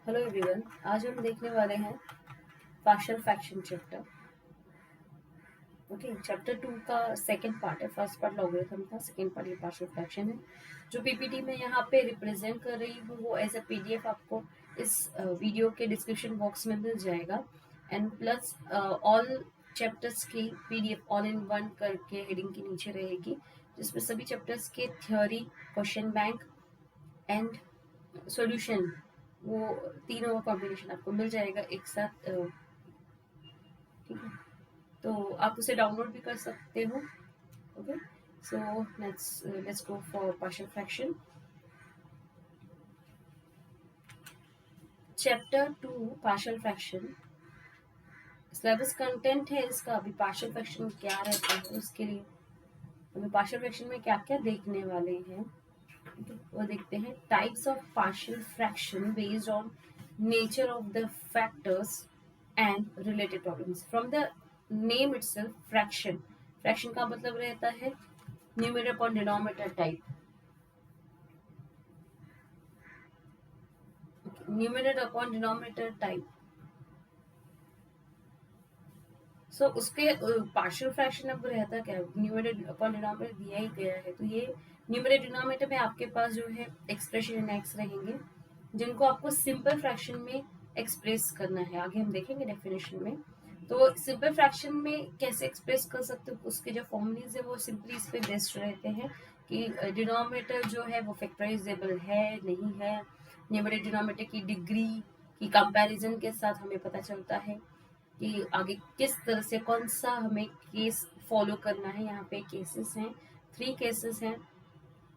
Hello everyone, आज हम देखने वाले हैं partial fraction chapter. Okay, chapter 2 का सेकंड पार्ट है। फर्स्ट पार्ट लॉगरिथम था, सेकंड पार्ट ये पार्शियल फ्रैक्शन है। जो पीपीटी में यहाँ पे रिप्रेजेंट कर रही हूँ वो एज अ पीडीएफ आपको इस वीडियो के डिस्क्रिप्शन बॉक्स में मिल जाएगा। एंड प्लस ऑल चैप्टर्स की पीडीएफ ऑल इन वन करके हेडिंग के नीचे रहेगी, जिसमें सभी चैप्टर्स के theory, question bank and solution, वो तीनों का कॉम्बिनेशन आपको मिल जाएगा एक साथ। ठीक है, तो आप उसे डाउनलोड भी कर सकते हो। Okay, so let's go for partial fraction. Chapter 2 partial fraction, syllabus content है इसका। अभी पार्शियल फ्रैक्शन क्या रहता है उसके लिए हमें पार्शियल फ्रैक्शन में क्या क्या देखने वाले हैं वो देखते हैं। Types of partial fraction based on nature of the factors and related problems. From the name itself, fraction, fraction का मतलब रहता है numerator upon denominator type. Numerator upon denominator type. So उसके पार्शियल फ्रैक्शन अब रहता क्या है, न्यूमरेटर अपॉन डिनोमिनेटर दिया ही गया है, तो ये न्यूमरेटर डिनोमिनेटर में आपके पास जो है एक्सप्रेशन इन एक्स रहेंगे, जिनको आपको सिंपल फ्रैक्शन में एक्सप्रेस करना है। आगे हम देखेंगे डेफिनेशन में। तो सिंपल फ्रैक्शन में कैसे एक्सप्रेस कर सकते हो, उसके जो फॉर्मूलीज है वो सिंपली इस पे बेस्ड रहते हैं कि डिनोमिनेटर जो है वो फैक्टराइजेबल है नहीं है। न्यूमरेटर डिनोमिनेटर की डिग्री की कंपैरिजन के साथ हमें पता चलता है कि आगे किस तरह से कौन सा हमें केस फॉलो करना है। यहाँ पे केसेस हैं, 3 केसेस हैं,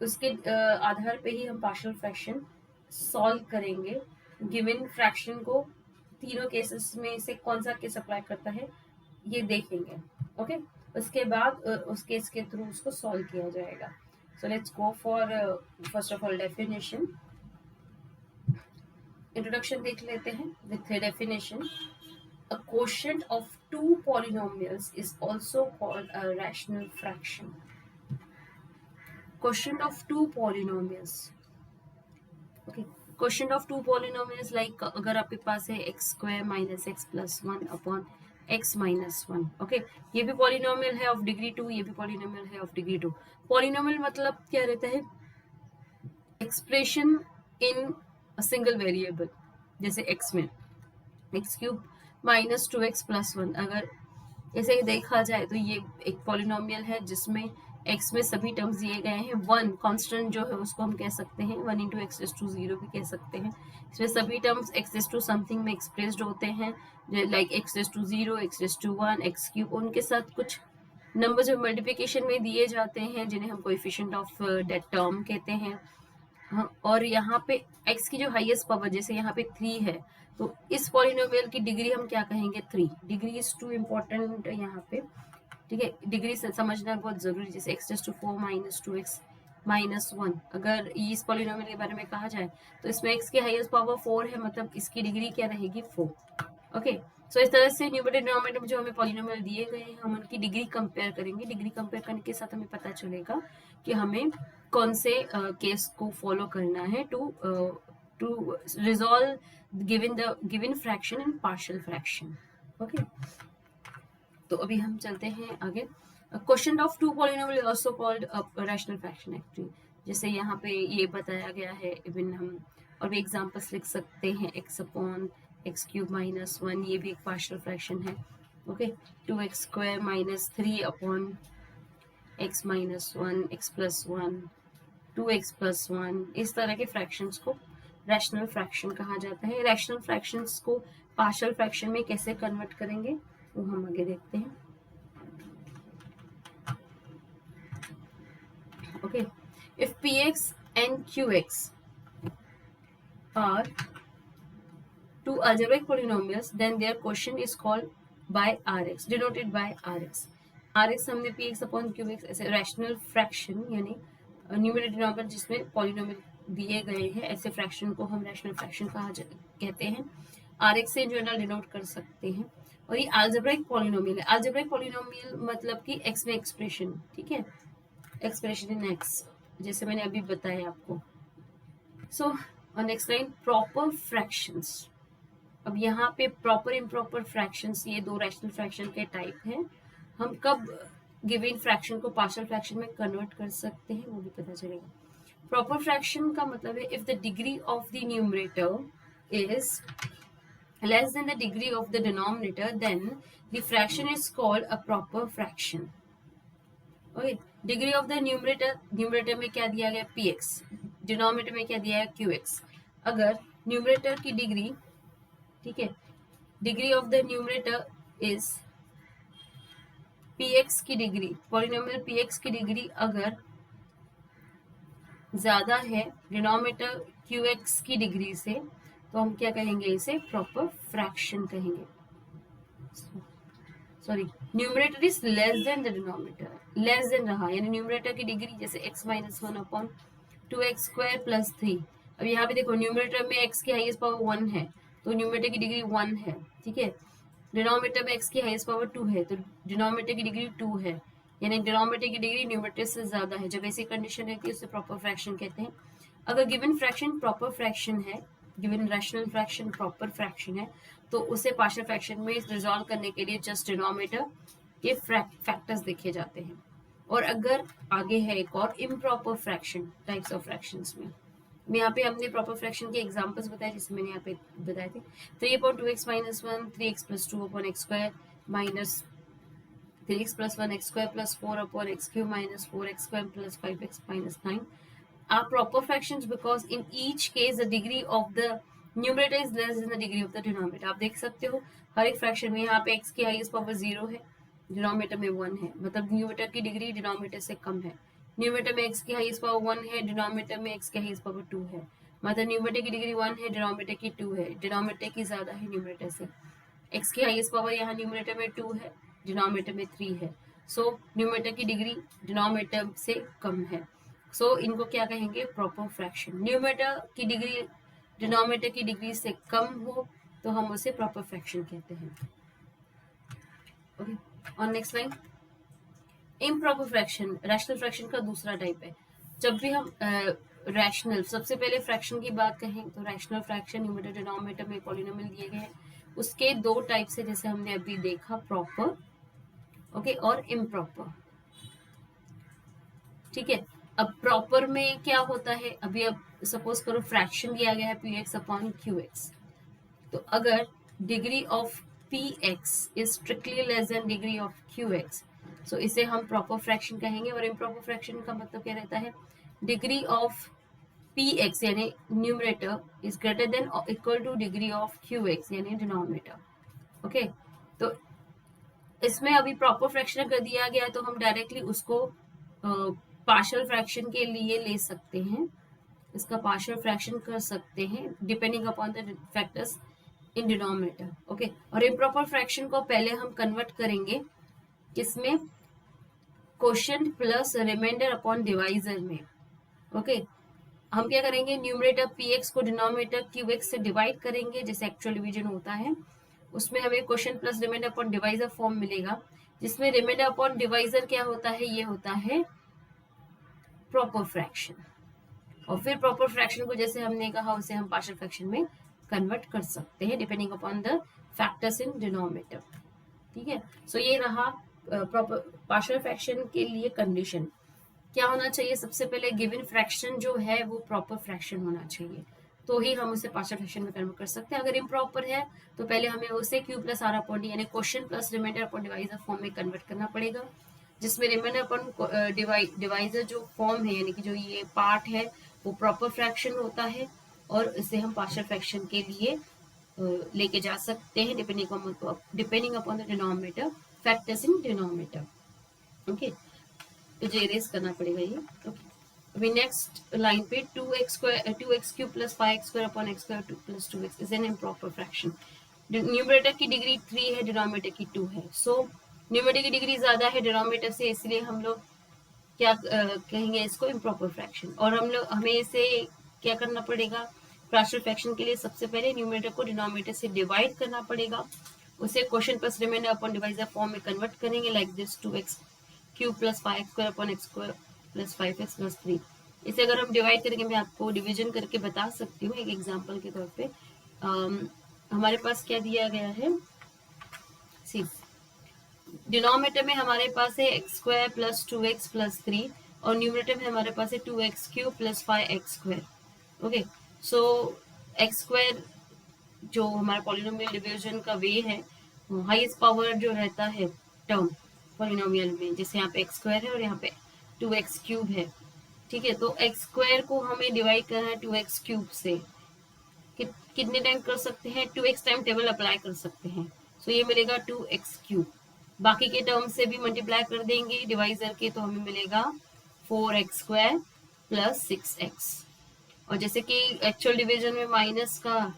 उसके आधार पे ही हम पार्शियल फ्रैक्शन सॉल्व करेंगे। गिवन फ्रैक्शन को तीनों केसेस में से कौन सा केस अप्लाई करता है ये देखेंगे। ओके, उसके बाद उस केस के थ्रू उसको सॉल्व किया जाएगा। So let's go for first of all definition. Introduction देख लेते हैं with definition. A quotient of two polynomials is also called a rational fraction. Quotient of two polynomials. Okay. Quotient of two polynomials like अगर आपके पास है x square minus x plus 1 upon x minus 1. Okay. ये भी polynomial है of degree 2, ये भी polynomial है of degree 2. Polynomial मतलब क्या रहता है, एक्सप्रेशन इन सिंगल वेरिएबल। जैसे x में x cube minus 2x plus 1, अगर ऐसे देखा जाए तो ये एक पॉलिनोमियल है जिसमें x में सभी टर्म्स दिए गए हैं। 1 कांस्टेंट जो है उसको हम कह सकते हैं 1 इंटू एक्स रेज टू 0 भी कह सकते हैं। इसमें सभी terms x raise to something में एक्सप्रेस्ड होते हैं, like x raise to 0, x raise to 1, x cube. उनके साथ कुछ नंबर जो मल्टीप्लिकेशन में दिए जाते हैं जिन्हें हम कोएफिशिएंट ऑफ दैट टर्म कहते हैं। हाँ, और यहाँ पे x की जो हाईएस्ट पावर, जैसे यहाँ पे 3 है, तो इस पॉलिनोमियल की डिग्री हम क्या कहेंगे, 3। डिग्री इज टू इम्पोर्टेंट यहाँ पे। ठीक है, डिग्री से समझना बहुत जरूरी। जैसे x raise to 4 minus 2x minus 1, अगर इस पॉलिनोमियल के बारे में कहा जाए तो इसमें x की हाईएस्ट पावर 4 है, मतलब इसकी डिग्री क्या रहेगी, 4। ओके, सो इस तरह से न्यूमरेटर डिनोमिनेटर में जो हमें पॉलिनोमियल दिए गए हैं हम उनकी डिग्री कंपेयर करेंगे। डिग्री कंपेयर करने के साथ हमें पता चलेगा कि हमें कौन से केस को फॉलो करना है to resolve given fraction and partial fraction. Okay, तो अभी हम चलते हैं आगे। Question of two polynomial also called rational fraction actually. जैसे यहाँ पे ये बताया गया है, इवन हम और भी एग्जांपल्स लिख सकते हैं। x upon x cube minus 1, ये भी एक पार्शियल फ्रैक्शन है। Okay, 2x square minus 3 upon x minus 1, x plus 1, 2x plus 1, इस तरह के फ्रैक्शंस को रैशनल फ्रैक्शन कहा जाता है। रैशनल फ्रैक्शंस को पार्शियल फ्रैक्शन में कैसे कन्वर्ट करेंगे वो हम आगे देखते हैं। Okay, if px and qx are two algebraic polynomials, then their quotient is called by rx, denoted by rx. rx हमने px upon qx ऐसे रैशनल फ्रैक्शन यानी न्यूमरेटर डिनोमिनेटर जिसमें पॉलिनोमियल दिए गए हैं, ऐसे फ्रैक्शन को हम रैशनल फ्रैक्शन कहते हैं। rx से जनरल डिनोट कर सकते हैं। और ये अलजेब्रिक पॉलिनोमियल है। अलजेब्रिक पॉलिनोमियल मतलब कि x में एक्सप्रेशन, ठीक है, एक्सप्रेशन इन x, जैसे मैंने अभी बताया आपको। सो और नेक्स्ट लाइन प्रॉपर फ्रैक्शंस। अब यहाँ पे प्रॉपर इम्प्रॉपर फ्रैक्शंस, ये दो रैशनल फ्रैक्शन के टाइप हैं। हम कब गिवन फ्रैक्शन को पार्शियल फ्रैक्शन में कन्वर्ट कर सकते हैं वो भी पता चलेगा। प्रॉपर फ्रैक्शन का मतलब है if the degree of the numerator is less than the degree of the denominator, then the fraction is called a proper fraction. Okay, degree of the numerator में क्या दिया गया px, डिनोमिनेटर में क्या दिया है qx। अगर न्यूमरेटर की डिग्री, ठीक है, degree of the numerator is px की डिग्री, पॉलिनोमियल px की डिग्री अगर ज्यादा है डिनोमिनेटर qx की डिग्री से, तो हम क्या कहेंगे, इसे प्रॉपर फ्रैक्शन कहेंगे। Sorry, numerator is less then the denominator, less than रहा यानी न्यूमरेटर की डिग्री जैसे x minus 1 upon 2x square plus 3। अब यहाँ पे देखो न्यूमरेटर में x की हाईएस्ट पावर 1 है तो न्यूमरेटर की डिग्री 1 है, ठीक है। डिनोमिनेटर में x की हाईएस्ट पावर 2 है तो डिनोमिनेटर की डिग्री 2 है, यानी डिनोमिनेटर की डिग्री न्यूमरेटर से ज्यादा है। जब ऐसी कंडीशन रहती है उसे प्रॉपर फ्रैक्शन कहते हैं। अगर गिवन फ्रैक्शन प्रॉपर फ्रैक्शन है, given rational fraction proper fraction है, तो उसे पार्शियल फ्रैक्शन में रिजॉल्व करने के लिए जस्ट डिनोमिनेटर के फैक्टर्स देखे जाते हैं। और अगर आगे है एक और improper fraction, types of fractions में यहाँ पे हमने प्रॉपर फ्रैक्शन के एग्जांपल्स बताए जिससे मैंने यहाँ पे बताए थे 3/2x minus 1, 3x plus 2 upon x square minus 3x plus 1 x square plus 4 upon x cube minus 4x square plus 5x minus 9 are proper fractions because in each case the degree of the numerator is less than the degree of the denominator। आप देख सकते हो हर एक fraction में यहाँ पे x की highest power 0 है, डिनोमिनेटर में 1 है, मतलब न्यूमरेटर की डिग्री डिनोमिनेटर से कम है। न्यूमरेटर में x की हाईएस्ट पावर 1 है, डिनोमिनेटर में x की हाईएस्ट पावर 2 है, मतलब न्यूमरेटर की डिग्री 1 है, डिनोमिनेटर की 2 है, डिनोमिनेटर की ज्यादा है न्यूमरेटर से। x की हाईएस्ट पावर यहाँ न्यूमरेटर में 2 है, डिनोमिनेटर में 3 है, सो न्यूमरेटर की डिग्री डिनोमिनेटर से कम है। सो इनको क्या कहेंगे, प्रॉपर फ्रैक्शन। न्यूमरेटर की डिग्री डिनोमिनेटर की डिग्री से कम हो तो हम उसे प्रॉपर फ्रैक्शन कहते हैं। ओके, और next line improper fraction, rational fraction का दूसरा टाइप है। जब भी हम रैशनल, सबसे पहले फ्रैक्शन की बात कहें तो रैशनल फ्रैक्शन न्यूमरेटर डिनोमिनेटर में पॉलिनोमियल दिए गए हैं, उसके दो टाइप से जैसे हमने अभी देखा, प्रॉपर, ओके, और इम्प्रॉपर, ठीक है। अब प्रॉपर में क्या होता है, अभी अब सपोज करो फ्रैक्शन दिया गया है px अपॉन qx, तो अगर degree of px is strictly less than degree of qx, सो इसे हम प्रॉपर फ्रैक्शन कहेंगे। और इम्प्रॉपर फ्रैक्शन का मतलब क्या रहता है, डिग्री ऑफ px यानी numerator is greater than equal two degree of qx यानी डिनोमिनेटर। ओके, तो इसमें अभी प्रॉपर फ्रैक्शन कर दिया गया तो हम डायरेक्टली उसको पार्शियल फ्रैक्शन के लिए ले सकते हैं, इसका पार्शियल फ्रैक्शन कर सकते हैं depending upon the factors in denominator. Okay, और इम्प्रॉपर फ्रैक्शन को पहले हम कन्वर्ट करेंगे किसमें, quotient plus remainder upon divisor में। ओके, हम क्या करेंगे, न्यूमरेटर px को डिनोमिनेटर qx से डिवाइड करेंगे जैसे एक्चुअल डिवीजन होता है, उसमें हमें quotient plus remainder upon divisor form मिलेगा, जिसमें रिमाइंडर अपॉन डिवाइजर क्या होता है, ये होता है प्रॉपर फ्रैक्शन। और फिर प्रॉपर फ्रैक्शन को जैसे हमने कहा उसे हम पार्शियल फ्रैक्शन में कन्वर्ट कर सकते हैं depending upon the factors in denominator, ठीक है। सो ये रहा प्रॉपर पार्शियल फ्रैक्शन के लिए कंडीशन। क्या होना चाहिए, सबसे पहले गिवन फ्रैक्शन जो है वो प्रॉपर फ्रैक्शन होना चाहिए, तो ही हम उसे पार्शियल फ्रैक्शन में कन्वर्ट कर सकते हैं। अगर इम्प्रॉपर है तो पहले हमें उसे q plus R upon D यानी quotient plus remainder upon divisor form में कन्वर्ट करना पड़ेगा, जिसमें रिमाइंडर अपॉन डिवाइजर जो फॉर्म है यानी कि जो ये पार्ट है वो प्रॉपर फ्रैक्शन होता है, और इसे हम पार्शियल फ्रैक्शन के लिए लेके जा सकते हैं depending upon the denominator, factors in denominator. Okay, तो जे इरेज करना पड़ेगा ये। ओके, अभी नेक्स्ट लाइन पे 2x cube plus 5x square upon x square plus 2x is an improper fraction. Numerator की डिग्री 3 है, डिनोमिनेटर की 2 है, सो न्यूमरेटर की डिग्री ज्यादा है डिनोमिनेटर से, इसलिए हम लोग क्या कहेंगे, इसको इम्प्रॉपर फ्रैक्शन। और हमें इसे क्या करना पड़ेगा, पार्शियल फ्रैक्शन के लिए सबसे पहले न्यूमरेटर को डिनोमिनेटर से डिवाइड करना पड़ेगा, उसे quotient plus remainder upon divisor form में कन्वर्ट करेंगे like this 2x cube plus 5x square upon x square plus 5x plus 3। इसे अगर हम डिवाइड करेंगे, मैं आपको डिवीजन करके बता सकती हूँ एक एग्जांपल के तौर पे। हमारे पास क्या दिया गया है, सी डिनोमिनेटर में हमारे पास है x square plus 2x plus 3 और न्यूमरेटर में हमारे पास है 2x cube plus 5x square. Okay, so x square जो हमारा पॉलिनोमियल डिवीजन का वे है, हाईएस्ट पावर जो रहता है टर्म पॉलिनोमियल में, जैसे यहाँ पे एक्स स्क्वायर है और यहाँ पे 2x क्यूब है। ठीक है, तो एक्स स्क्वायर को हमें डिवाइड करना है 2x क्यूब से। कितने टाइम कर सकते हैं, 2x टाइम टेबल अप्लाई कर सकते हैं। सो ये मिलेगा 2x क्यूब। बाकी के टर्म से भी मल्टीप्लाई कर देंगे डिवाइजर के, तो हमें मिलेगा 4x स्क्वायर प्लस 6x। और जैसे कि एक्चुअल डिवीजन में माइनस का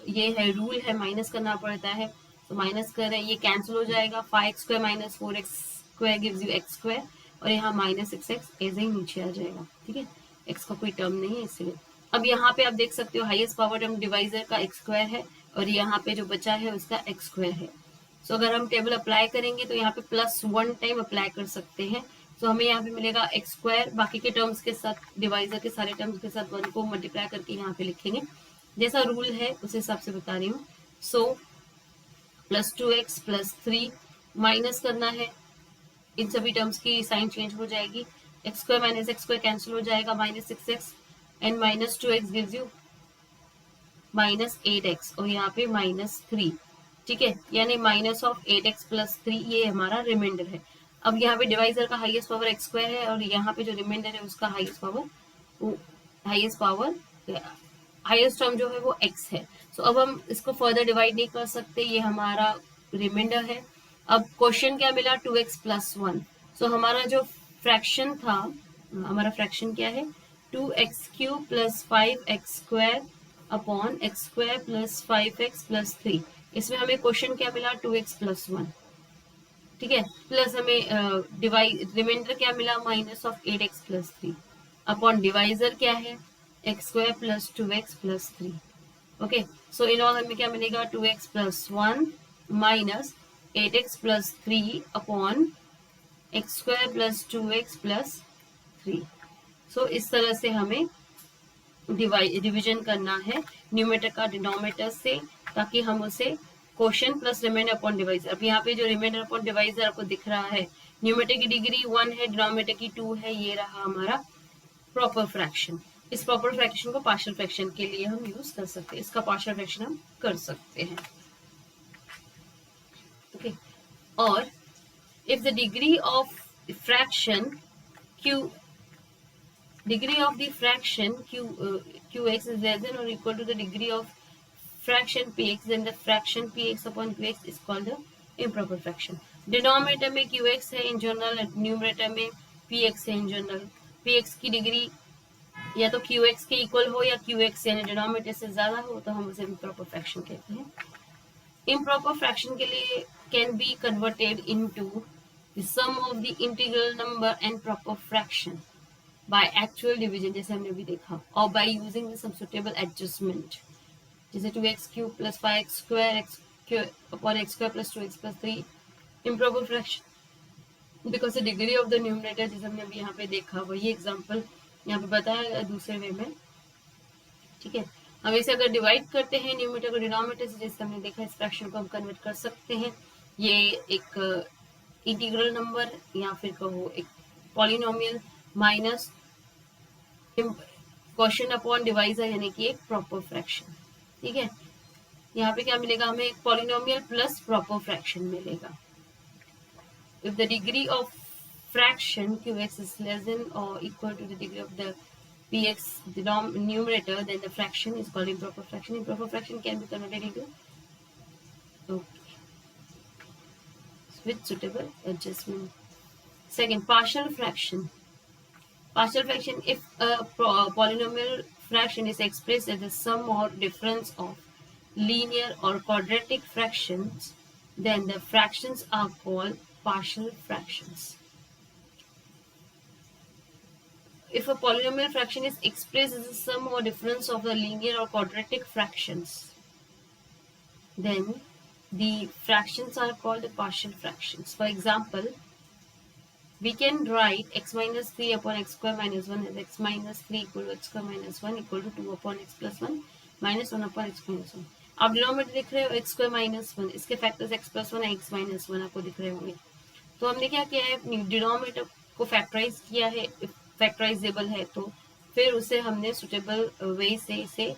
ये है, रूल है, माइनस करना पड़ता है, तो माइनस कर रहे हैं, ये कैंसिल हो जाएगा। 5x square minus 4x square gives you x square, और यहाँ माइनस 6x ऐसे ही नीचे आ जाएगा। ठीक है, x का कोई टर्म नहीं है इसलिए। अब यहाँ पे आप देख सकते हो हाईएस्ट पावर टर्म डिवाइजर का x स्क्वायर है और यहाँ पे जो बचा है उसका x स्क्वायर है। सो अगर हम टेबल अप्लाई करेंगे तो यहाँ पे +1 टाइम अप्लाई कर सकते हैं। तो हमें यहाँ पे मिलेगा x स्क्वायर, बाकी के टर्म्स के साथ, डिवाइजर के सारे टर्म्स के साथ 1 को मल्टीप्लाई करके यहाँ पे लिखेंगे, जैसा रूल है उस हिसाब से बता रही हूँ। सो +2x प्लस 3 माइनस करना है, इन सभी टर्म्स की साइन चेंज हो जाएगी, x square minus x square cancel हो जाएगा, -6x and -2x gives you -8x और यहाँ पे -3। ठीक है, यानी -8x प्लस 3 ये हमारा रिमाइंडर है। अब यहाँ पे डिवाइजर का हाईएस्ट पावर x स्क्वायर है और यहाँ पे जो रिमाइंडर है उसका हाईएस्ट टर्म जो है वो x है। सो अब हम इसको फर्दर डिवाइड नहीं कर सकते, ये हमारा रिमाइंडर है। अब क्वेश्चन क्या मिला, 2x प्लस 1। सो हमारा जो फ्रैक्शन था, हमारा फ्रैक्शन क्या है, 2x cube plus 5x square upon x square plus 5x plus 3। इसमें हमें क्वेश्चन क्या मिला, 2x प्लस 1। ठीक है, प्लस हमें रिमाइंडर क्या मिला, -8x प्लस 3 अपॉन डिवाइजर क्या है, x square plus 2x plus 3। Okay, so in all हमें क्या मिलेगा, 2x plus 1 minus 8x plus 3 upon x square plus 2x plus 3। सो इस तरह से हमें डिवीजन करना है न्यूमरेटर का डिनोमिनेटर से, ताकि हम उसे quotient plus remainder upon divisor. अब यहाँ पे जो रिमाइंडर अपॉन डिवाइजर आपको दिख रहा है, न्यूमरेटर की डिग्री 1 है, डिनोमिनेटर की 2 है, ये रहा हमारा प्रॉपर फ्रैक्शन। इस प्रॉपर फ्रैक्शन को पार्शियल फ्रैक्शन के लिए हम यूज कर सकते हैं, इसका पार्शियल फ्रैक्शन हम कर सकते हैं। ओके, और if the degree of fraction degree of the fraction qx is less than or equal to the degree of fraction px, then the fraction px upon qx is called the improper fraction. Denominator में qx है in general, numerator में px है in general. px की degree या तो qx के equal हो या qx यानी डिनोमिनेटर से ज्यादा हो तो हम उसे इम्प्रॉपर फ्रैक्शन कहते हैं। इम्प्रॉपर फ्रैक्शन के लिए can be converted into the sum of the integral number and proper fraction by actual division, जैसे हमने अभी देखा, और by using the some suitable adjustment, जैसे 2x cube plus 5x square upon x square plus 2x plus 3 improper fraction because the degree of the numerator, जैसे हमने अभी यहाँ पे देखा वही एग्जांपल यहाँ पे बताया दूसरे वे में। ठीक है, हम इसे अगर डिवाइड करते हैं न्यूमरेटर को डिनोमिनेटर से, जैसे हमने देखा, इस फ्रैक्शन को हम कन्वर्ट कर सकते हैं। ये एक इंटीग्रल नंबर या फिर कहो एक polynomial minus quotient upon divisor यानी कि एक प्रॉपर फ्रैक्शन। ठीक है, यहाँ पे क्या मिलेगा हमें, एक पॉलिनोमियल प्लस प्रॉपर फ्रैक्शन मिलेगा। If the degree of fraction qx is less than or equal to the degree of the px numerator, then the fraction is called improper fraction. Improper fraction can be converted into with suitable adjustment. Second, partial fraction. Partial fraction, if a polynomial fraction is expressed as the sum or difference of linear or quadratic fractions, then the fractions are called partial fractions. If a polynomial fraction is expressed as the sum or difference of the linear or quadratic fractions, then the fractions are called partial fractions. For example, we can write x minus 3 upon x square minus 1 as x minus 3 equal to x square minus 1 equal to 2 upon x plus 1 minus 1 upon x minus 1. आप denominator देख रहे हो x square minus 1, इसके factors x plus 1 है, x minus 1 आपको दिख रहे होंगे. तो हमने क्या किया है, डिनोमिनेटर को फैक्टराइज किया है, फैक्टराइजेबल है तो फिर उसे हमने सुटेबल वे से इसे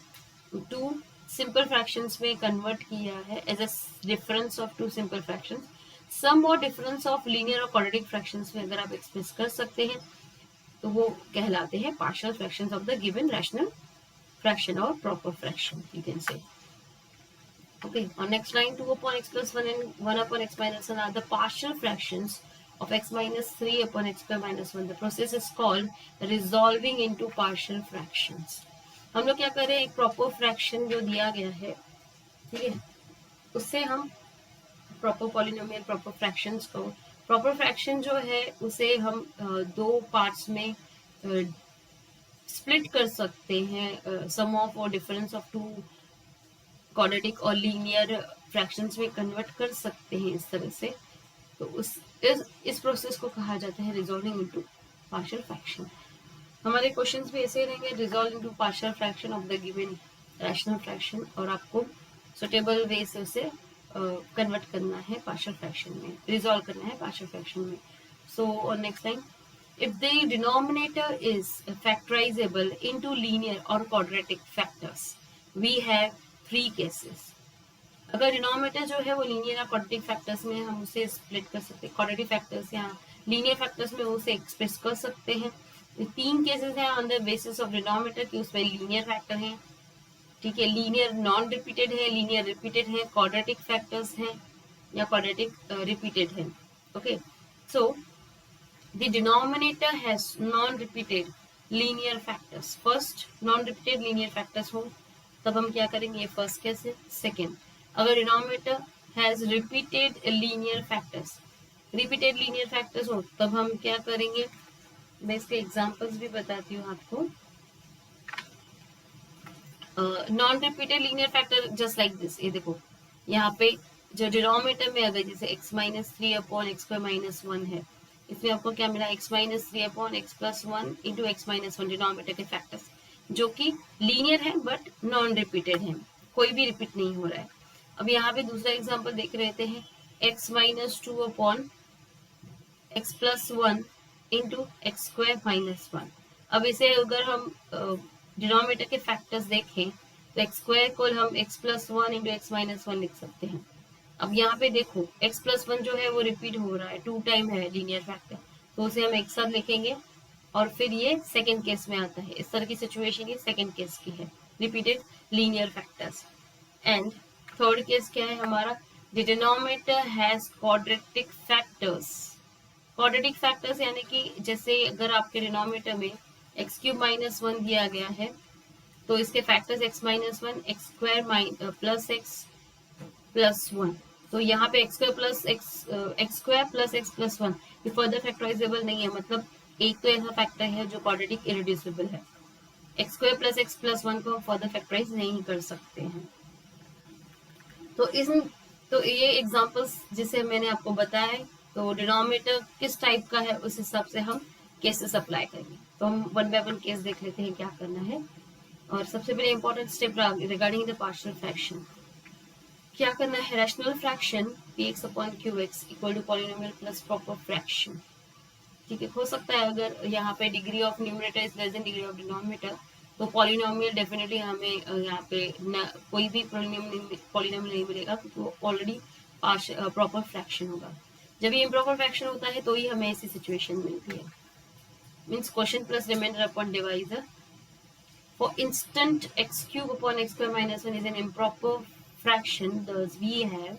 टू सिंपल फ्रैक्शंस में कन्वर्ट किया है as a difference of two simple fractions. Sum और डिफरेंस ऑफ लीनियर और क्वाड्रेटिक फ्रैक्शंस में अगर आप एक्सप्रेस कर सकते हैं तो वो कहलाते हैं partial fractions of the given rational fraction और proper fraction, you can say. Okay, on next line, 2 upon x plus 1 and 1 upon x minus 1 are the partial fractions of x minus 3 upon x square minus 1. The process is called resolving into partial fractions. हम लोग क्या कर रहे हैं, एक proper fraction जो दिया गया है, ठीक है, उससे हम प्रॉपर पॉलिनोमियल प्रॉपर फ्रैक्शंस को, प्रॉपर फ्रैक्शन जो है उसे हम दो पार्ट्स में स्प्लिट कर सकते हैं, सम ऑफ और डिफरेंस ऑफ टू क्वाड्रेटिक और लीनियर फ्रैक्शंस में कन्वर्ट कर सकते हैं इस तरह से. तो इस प्रोसेस को कहा जाता है रिजॉल्विंग इनटू पार्शियल फ्रैक्शन. हमारे क्वेश्चंस भी ऐसे रहेंगे, resolve into partial fraction of the given rational fraction, और आपको सुटेबल वे से उसे कन्वर्ट करना है पार्शियल फ्रैक्शन में, रिजॉल्व करना है पार्शियल फ्रैक्शन में. So on next time, if the denominator is factorizable into linear or quadratic factors, we have three cases. अगर डिनोमिनेटर जो है वो लीनियर और क्वाड्रेटिक फैक्टर्स में हम उसे स्प्लिट कर सकते हैं, क्वाड्रेटिक फैक्टर्स या लीनियर फैक्टर्स में उसे एक्सप्रेस कर सकते हैं. तीन केसेस हैं on the basis of denominator कि उसमें लीनियर फैक्टर हैं, ठीक है, लीनियर नॉन रिपीटेड है, लीनियर रिपीटेड है, क्वाड्रेटिक फैक्टर्स हैं या क्वाड्रेटिक रिपीटेड है. Okay, so the denominator has non-repeated linear factors. First non-repeated linear factors हो तब हम क्या करेंगे, ये फर्स्ट केस है. सेकेंड, अगर denominator has repeated linear factors हो तब हम क्या करेंगे, मैं इसके एग्जांपल्स भी बताती हूँ आपको. Non repeated linear factor just like this, ये देखो यहाँ पे जो डिनोमिनेटर में अगर जैसे x minus 3 upon x square minus 1 है, इसमें आपको क्या मिला, x minus 3 upon x plus 1 into x minus 1 denominator के फैक्टर्स जो कि लीनियर है बट नॉन रिपीटेड है, कोई भी रिपीट नहीं हो रहा है. अब यहाँ पे दूसरा एग्जांपल देख लेते हैं, x minus 2 upon x plus 1 into x square minus 1. अब इसे अगर हम डिनोमिनेटर के फैक्टर्स देखें तो एक्स स्क्वायर को हम x plus 1 into x minus 1 लिख सकते हैं. अब यहाँ पे देखो x प्लस 1 जो है वो रिपीट हो रहा है, 2 टाइम है लीनियर फैक्टर, तो उसे हम एक साथ लिखेंगे. और फिर ये सेकेंड केस में आता है, इस तरह की सिचुएशन ये सेकेंड केस की है, repeated linear factors. And third case क्या है हमारा, the denominator has quadratic factors. Quadratic factors यानी कि जैसे अगर आपके डिनोमिनेटर में एक्स क्यूब माइनस 1 दिया गया है तो इसके factors x minus 1, x square plus x plus 1. तो यहाँ पे x square plus x plus 1 ये फर्दर फैक्टराइजेबल नहीं है, मतलब एक तो ऐसा फैक्टर है जो क्वाड्रेटिक इरेड्यूसिबल है. X square plus x plus 1 को हम फर्दर फैक्टराइज नहीं कर सकते हैं. तो ये एग्जांपल्स जिसे मैंने आपको बताया, तो डिनोमिनेटर किस टाइप का है उस हिसाब से हम केसेस अप्लाई करेंगे. तो हम वन बाय वन केस देख लेते हैं क्या करना है. और सबसे पहले important step regarding the partial fraction, क्या करना है, rational fraction px upon qx equal to polynomial plus proper fraction. ठीक है, हो सकता है अगर यहाँ पे degree of numerator is less than degree of denominator तो पॉलिनोमियल डेफिनेटली हमें यहाँ पे कोई भी पॉलिनोमियल नहीं मिलेगा क्योंकि वो ऑलरेडी प्रॉपर फ्रैक्शन होगा. जब ये इम्प्रॉपर फ्रैक्शन होता है तो ही हमें ऐसी सिचुएशन मिलती है, means question plus remainder upon divisor. For instant x cube upon x square minus 1 is an improper fraction. thus we have,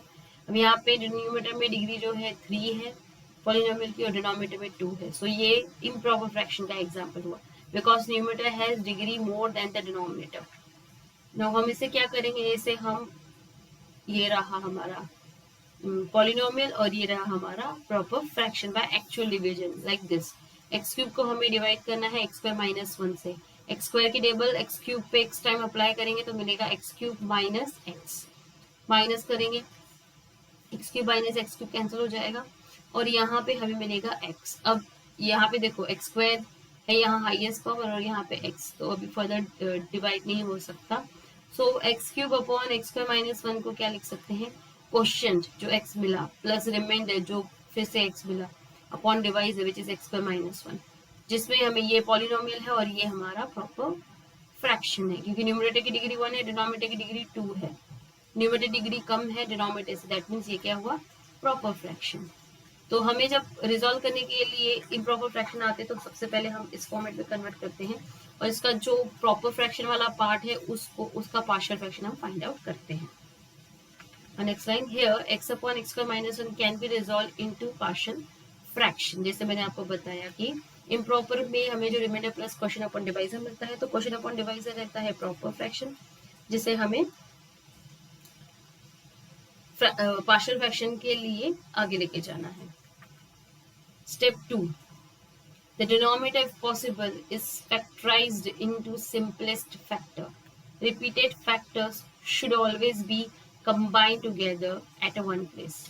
अब यहाँ पे डिनोमिनेटर में डिग्री जो है 3 है पॉलिनोमियल की और डिनोमिनेटर में 2 है. सो ये इम्प्रॉपर फ्रैक्शन का एग्जांपल हुआ because numerator has degree more than the denominator. Now हम इसे क्या करेंगे, इसे हम, ये रहा हमारा पॉलिनोमियल और ये रहा हमारा proper fraction by actual division like this. X cube को हमें डिवाइड करना है एक्स स्क्वायर माइनस 1 से, एक्स स्क्वायर की टेबल एक्स क्यूब पे एक्स टाइम अप्लाई करेंगे तो मिलेगा x cube minus x, minus करेंगे x cube minus x cube cancel हो जाएगा. और यहाँ पे हमें मिलेगा x। अब यहाँ पे देखो x स्क्वायर है, यहाँ हाईएस्ट पावर और यहाँ पे x, तो अभी फर्दर डिवाइड नहीं हो सकता। So x cube upon x square minus 1 को क्या लिख सकते हैं, क्वोशिएंट जो x मिला प्लस रिमाइंडर जो फिर से x मिला upon device which is x square minus 1, जिसमें हमें ये पॉलिनोमियल है और ये हमारा प्रॉपर फ्रैक्शन है, क्योंकि न्यूमरेटर की डिग्री 1 है, डिनोमिनेटर की डिग्री 2 है। न्यूमरेटर डिग्री कम है डिनोमिनेटर से, दैट मीन्स ये क्या हुआ, प्रॉपर फ्रैक्शन। तो हमें जब रिजॉल्व करने के लिए इम्प्रॉपर फ्रैक्शन आते हैं तो सबसे पहले हम इस फॉर्मेट में कन्वर्ट करते हैं और इसका जो प्रॉपर फ्रैक्शन वाला पार्ट है उसका पार्शियल फ्रैक्शन हम फाइंड आउट करते हैं। Next line, here x upon x square minus 1 can be resolve into partial fraction. जैसे मैंने आपको बताया कि इम्प्रॉपर में हमें जो remainder plus question upon divisor मिलता है, तो क्वेश्चन अपॉन डिवाइजर रहता है प्रॉपर फ्रैक्शन, जिसे हमें पार्शियल फ्रैक्शन के लिए आगे लेके जाना है। Step 2, the denominator if possible is factorized into simplest factor. Repeated factors should always be combined together at one place.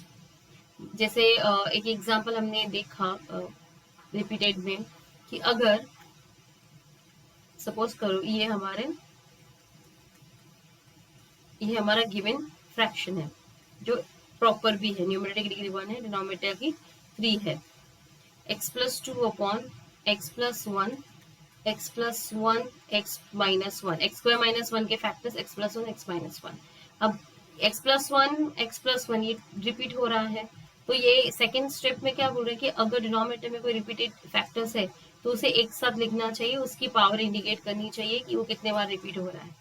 जैसे एक एग्जांपल हमने देखा रिपीटेड में कि अगर सपोज करो ये हमारा गिवन फ्रैक्शन है जो प्रॉपर भी है, न्यूमरेटर की डिग्री 1 है, डिनोमिनेटर की 3 है, x plus 2 upon x plus 1 x plus 1 x minus 1, x square minus 1 के factors x plus 1 x minus 1। अब x प्लस 1 ये रिपीट हो रहा है, तो ये सेकेंड स्टेप में क्या बोल रहे हैं कि अगर डिनोमिनेटर में कोई रिपीटेड फैक्टर्स है तो उसे एक साथ लिखना चाहिए, उसकी पावर इंडिकेट करनी चाहिए कि वो कितने बार रिपीट हो रहा है।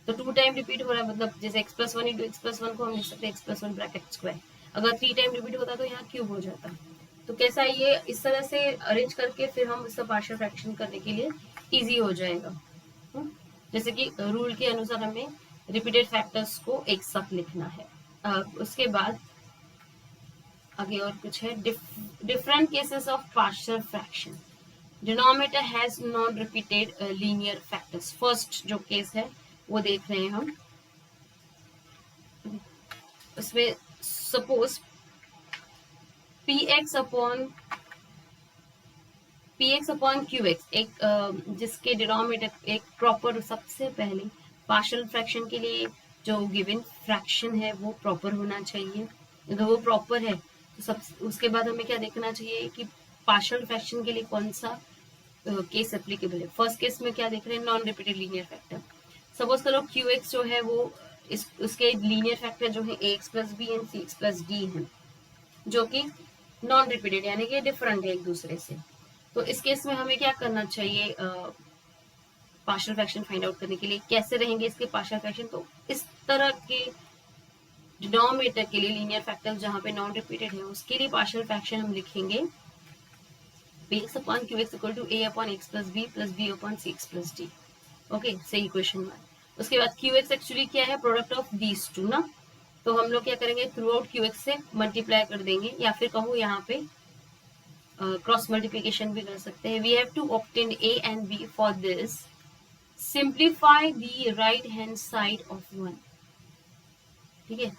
तो 2 टाइम रिपीट हो रहा है, मतलब जैसे x plus 1 into x plus 1 को हम लिख सकते हैं x प्लस 1 ब्रैकेट स्क्वायर। अगर 3 टाइम रिपीट होता तो यहाँ क्यूब हो जाता। तो कैसा ये इस तरह से अरेंज करके फिर हम इसका पार्शियल फ्रैक्शन करने के लिए इजी हो जाएगा। जैसे कि रूल के अनुसार हमें रिपीटेड फैक्टर्स को एक साथ लिखना है। उसके बाद आगे और कुछ है, different cases of partial fraction. Denominator has non repeated linear factors. First जो केस है वो देख रहे हैं हम, उसमें सपोज px अपॉन qx एक जिसके डिनोमिनेटर एक प्रॉपर, सबसे पहले पार्शियल फ्रैक्शन के लिए जो गिवन फ्रैक्शन है वो प्रॉपर होना चाहिए। अगर वो प्रॉपर है तो उसके बाद हमें क्या देखना चाहिए कि पार्शियल फ्रैक्शन के लिए कौन सा केस एप्लीकेबल है। फर्स्ट केस में क्या देख रहे हैं, non repeated linear factor. Suppose करो qx जो है वो उसके लीनियर फैक्टर जो है ax plus b and cx plus d है, जो कि नॉन रिपीटेड यानी कि डिफरेंट है एक दूसरे से। तो इस केस में हमें क्या करना चाहिए, पार्शियल फ्रैक्शन फाइंड आउट करने के लिए कैसे रहेंगे इसके पार्शियल फ्रैक्शन। तो इस तरह के डिनोमिनेटर के लिए लीनियर फैक्टर्स जहां पे नॉन रिपीटेड है उसके लिए पार्शियल फ्रैक्शन हम लिखेंगे px upon qx equal to a upon x plus b upon cx plus d। Okay, सही क्वेश्चन मार्क। उसके बाद qx एक्चुअली क्या है, प्रोडक्ट ऑफ दीज टू ना, तो हम लोग क्या करेंगे, थ्रू आउट qx से मल्टीप्लाई कर देंगे, या फिर कहूँ यहाँ पे क्रॉस मल्टीप्लीकेशन भी कर सकते हैं। We have to obtain a and b for this, simplify the right hand side of 1। ठीक है,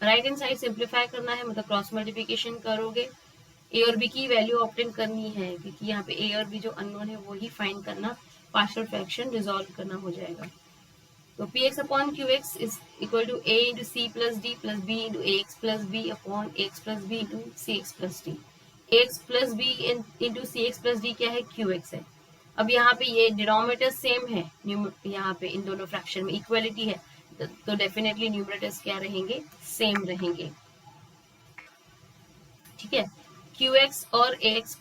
राइट हैंड साइड सिंप्लीफाई करना है मतलब क्रॉस मल्टीप्लीकेशन करोगे, ए और बी की वैल्यू ऑब्टेन करनी है, क्योंकि यहाँ पे ए और बी जो अननोन है वो ही फाइंड करना, पार्शियल फ्रैक्शन रिजॉल्व करना हो जाएगा। तो px upon qx is equal to a into c plus d plus b into ax plus b upon ax plus b into cx plus d. ax plus b into cx plus d क्या है, qx है। अब यहाँ पे ये denominator same है, यहाँ पे इन दोनों फ्रैक्शन में इक्वलिटी है, तो डेफिनेटली न्यूमरेटर्स क्या रहेंगे, सेम रहेंगे। ठीक है, qx और ax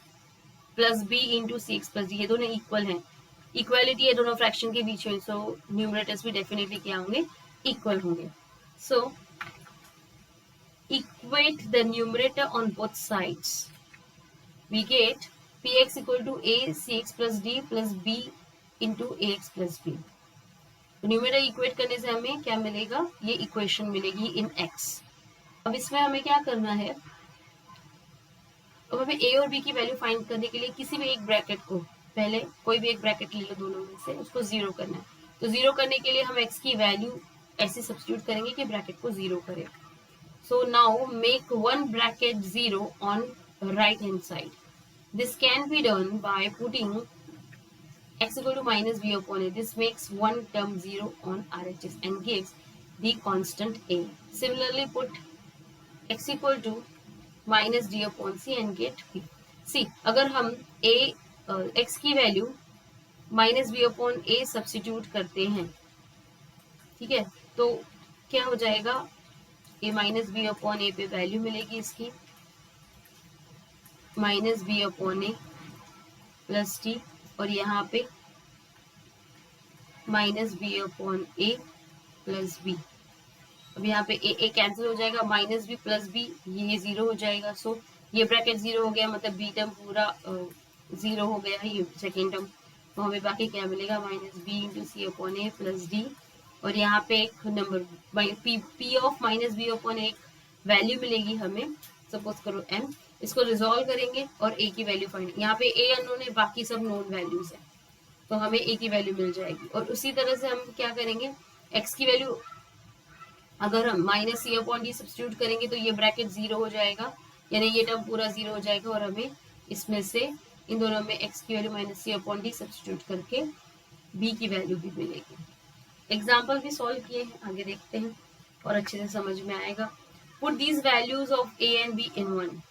plus b into cx plus d ये दोनों इक्वल हैं, इक्वालिटी है दोनों फ्रैक्शन के बीच में, सो न्यूमरेटर्स भी डेफिनेटली क्या होंगे, इक्वल होंगे। So equate the numerator on both sides, we get px equal to a cx plus d plus b into ax plus b। Numerator equate करने से हमें क्या मिलेगा, ये इक्वेशन मिलेगी इन x। अब इसमें हमें क्या करना है, अब हमें a और b की वैल्यू फाइंड करने के लिए किसी भी एक ब्रैकेट को, पहले कोई भी एक ब्रैकेट ले लो दोनों में से, उसको जीरो करना है। तो जीरो करने के लिए हम x की वैल्यू ऐसे सब्स्टिट्यूट करेंगे कि ब्रैकेट को जीरो करे। So now make one bracket zero on right hand side. This can be done by putting x equal to minus b upon a. This makes one term 0 on RHS and gives the constant a. Similarly, put x equal to minus d upon c and get b. See, अगर हम a x की value minus b upon ए substitute करते हैं, ठीक है, तो क्या हो जाएगा, ए माइनस बी अपॉन ए पे वैल्यू मिलेगी इसकी minus b upon a plus T, और यहाँ पे minus b upon a plus B. अब यहाँ पे ए कैंसिल हो जाएगा, माइनस बी प्लस बी ये जीरो हो जाएगा. सो ये ब्रैकेट जीरो हो गया, मतलब बी टर्म पूरा जीरो हो गया है, ये सेकेंड टर्म. तो हमें बाकी क्या मिलेगा, minus b into c upon a plus d, और यहाँ पे एक नंबर p of minus b upon एक वैल्यू मिलेगी हमें, सपोज करो एम. इसको रिजोल्व करेंगे और ए की वैल्यू फाइंड, यहाँ पे ए अननोन है, बाकी सब नोन वैल्यूज है, तो हमें ए की वैल्यू मिल जाएगी. और उसी तरह से हम क्या करेंगे, एक्स की वैल्यू अगर हम माइनस सी अपॉन डी सब्स्टिट्यूट करेंगे तो ये ब्रैकेट जीरो हो जाएगा, यानी ये टर्म पूरा जीरो हो जाएगा, और हमें इसमें से इन दोनों में एक्स की वैल्यू माइनस सी अपॉन डी सब्स्टिट्यूट करके बी की वैल्यू भी मिलेगी. एग्जाम्पल भी सॉल्व किए हैं, आगे देखते हैं और अच्छे से समझ में आएगा. Put these values of a and b in one.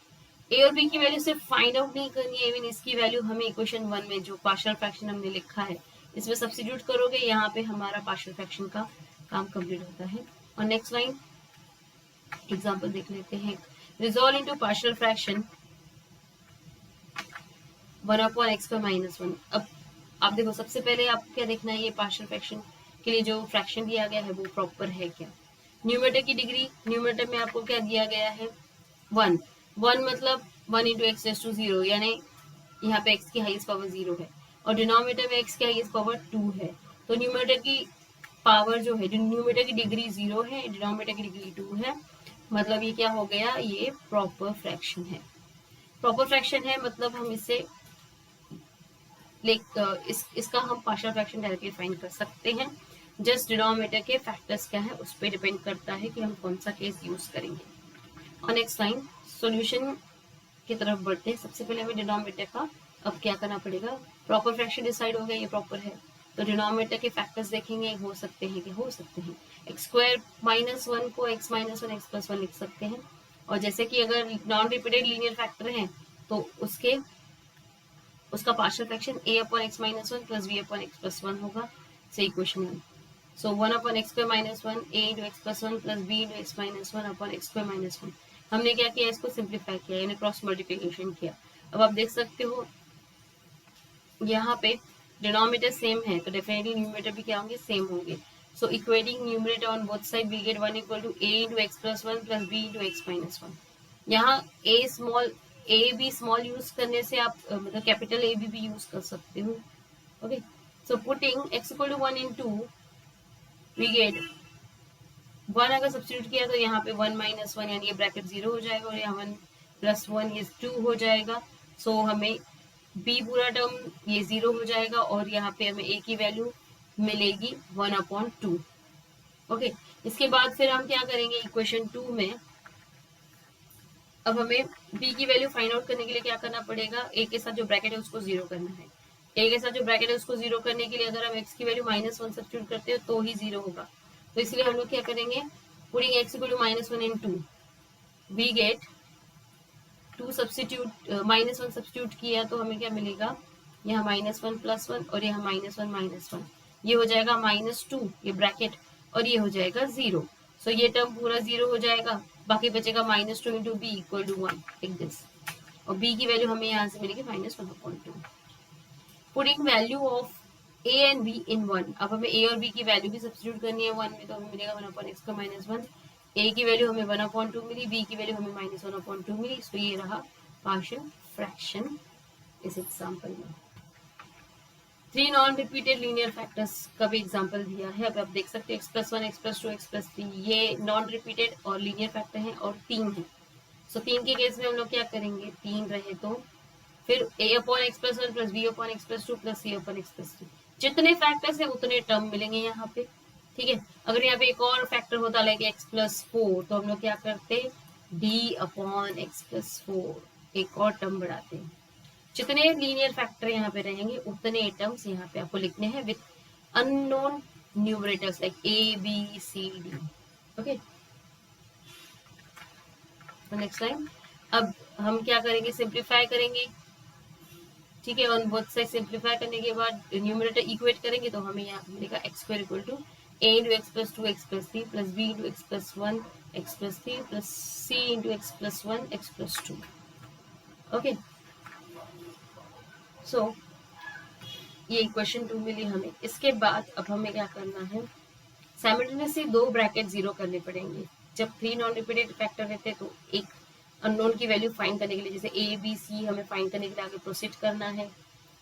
A और बी की वैल्यू सिर्फ फाइंड आउट नहीं करनी है, इवन इसकी वैल्यू हमें इक्वेशन 1 में जो पार्शियल फ्रैक्शन हमने लिखा है इसमें सब्स्टिट्यूट करोगे, यहाँ पे हमारा पार्शियल फ्रैक्शन का काम कंप्लीट होता है. और नेक्स्ट लाइन एग्जांपल देख लेते हैं. Resolve into partial fraction 1 upon x पर माइनस 1. अब आप देखो, सबसे पहले आपको क्या देखना है, ये पार्शियल फ्रैक्शन के लिए जो फ्रैक्शन दिया गया है वो प्रॉपर है क्या. न्यूमरेटर की डिग्री, न्यूमरेटर में आपको क्या दिया गया है, 1. 1 मतलब 1 इंटू एक्स रेज़ टू 0, यानी यहाँ पे x की हाईएस्ट पावर 0 है, और डिनोमिनेटर में x की हाईएस्ट पावर 2 है. तो न्यूमरेटर की पावर जो है, न्यूमरेटर की डिग्री 0 है, डिनोमिनेटर की डिग्री 2 है, मतलब ये क्या हो गया, ये प्रॉपर फ्रैक्शन है. प्रॉपर फ्रैक्शन है मतलब हम इसे इसका हम पार्शियल फ्रैक्शन डायरेक्टली फाइंड कर सकते हैं. जस्ट डिनोमिनेटर के फैक्टर्स क्या है उस पर डिपेंड करता है कि हम कौन सा केस यूज करेंगे. और नेक्स्ट लाइन सॉल्यूशन की तरफ बढ़ते हैं. सबसे पहले हमें डिनोमिनेटर का अब क्या करना पड़ेगा, प्रॉपर फ्रैक्शन डिसाइड हो गया, ये प्रॉपर है, तो डिनोमिनेटर के फैक्टर्स देखेंगे, हो सकते हैं कि हो सकते हैं एक्स स्क्वायर माइनस 1 को एक्स माइनस 1 एक्स प्लस 1 लिख सकते हैं. और जैसे कि अगर नॉन रिपीटेड लीनियर फैक्टर हैं तो उसका partial fraction a upon x minus 1 plus b upon x plus 1 होगा. से equation 1. So 1 upon x square minus 1 a into x plus 1 plus b into x minus 1 upon x square minus 1. हमने क्या किया, इसको simplify किया, यानी cross multiplication किया. अब आप देख सकते हो यहाँ पे डिनोमिनेटर सेम है तो डेफिनेटली न्यूमरेटर भी क्या होंगे, सेम होंगे. So equating numerator on both side we get 1 equal to a into x plus 1 plus b into x minus 1. यहाँ a भी स्मॉल यूज करने से आप मतलब कैपिटल A भी यूज कर सकते हो. Okay, so putting x equal to 1 into we get 1. अगर सब्स्टिट्यूट किया तो यहाँ पे 1 माइनस 1 यानी ये ब्रैकेट 0 हो जाएगा, और यहाँ 1 प्लस 1 ये 2 हो जाएगा. सो हमें b पूरा टर्म ये 0 हो जाएगा, और यहाँ पे हमें a की वैल्यू मिलेगी 1 अपॉन 2. ओके, इसके बाद फिर हम क्या करेंगे, इक्वेशन 2 में अब हमें b की वैल्यू फाइंड आउट करने के लिए क्या करना पड़ेगा, a के साथ जो ब्रैकेट है उसको 0 करना है. a के साथ जो ब्रैकेट है उसको 0 करने के लिए अगर हम x की वैल्यू माइनस 1 सब्स्टिट्यूट करते हैं तो ही 0 होगा. तो इसलिए हम लोग क्या करेंगे, putting x equal to minus 1 in 2 we get 2 substitute minus 1 substitute किया तो हमें क्या मिलेगा, यहाँ माइनस 1 प्लस 1 और यहाँ माइनस 1 माइनस 1, ये हो जाएगा माइनस 2 ये ब्रैकेट, और ये हो जाएगा 0. सो ये टर्म पूरा 0 हो जाएगा, बाकी बचेगा minus 2 into b equal to 1 like this, और b की वैल्यू हमें यहाँ से मिलेगी minus 1/2. Putting value of a and b in 1. अब हमें a और b की वैल्यू भी सब्स्टिट्यूट करनी है 1 में, तो हमें मिलेगा 1 अपॉन एक्स का माइनस 1. a की वैल्यू हमें 1/2 मिली, b की वैल्यू हमें माइनस 1/2 मिली. सो ये रहा पार्शियल फ्रैक्शन इस एग्जाम्पल में. 3 नॉन रिपीटेड लीनियर फैक्टर्स का भी एग्जाम्पल दिया है. अब आप देख सकते हैं x plus 1 x plus 2 x plus 3 ये नॉन रिपीटेड और लीनियर फैक्टर हैं, और 3 है. सो 3 के केस में हम लोग क्या करेंगे, 3 रहे तो फिर a upon x plus 1 plus b upon x plus 2 plus c upon x plus 3. जितने फैक्टर्स है उतने टर्म मिलेंगे यहाँ पे. ठीक है, अगर यहाँ पे एक और फैक्टर होता लाइक x प्लस 4 तो हम लोग क्या करते, d अपॉन एक्स प्लस 4 एक और टर्म बढ़ाते हैं। जितने लीनियर फैक्टर यहाँ पे रहेंगे उतने टर्म्स यहाँ पे आपको लिखने हैं with unknown numerators like a b c d. Okay, next time अब हम क्या करेंगे, सिंप्लीफाई करेंगे। ठीक है, ऑन बोथ साइड सिंप्लीफाई करने के बाद न्यूमरेटर इक्वेट करेंगे तो हमें यहाँ मिलेगा x square equal to a into x plus two x plus three plus b into x plus one x plus three plus c into x plus one x plus two. Okay, so ये equation 2 मिली हमें। इसके बाद अब हमें क्या करना है, simultaneously दो ब्रैकेट जीरो करने पड़ेंगे। जब 3 नॉन रिपीटेड फैक्टर रहते हैं तो एक अननोन की वैल्यू फाइंड करने के लिए, जैसे ए बी सी हमें फाइंड करने के लिए आगे प्रोसीड करना है,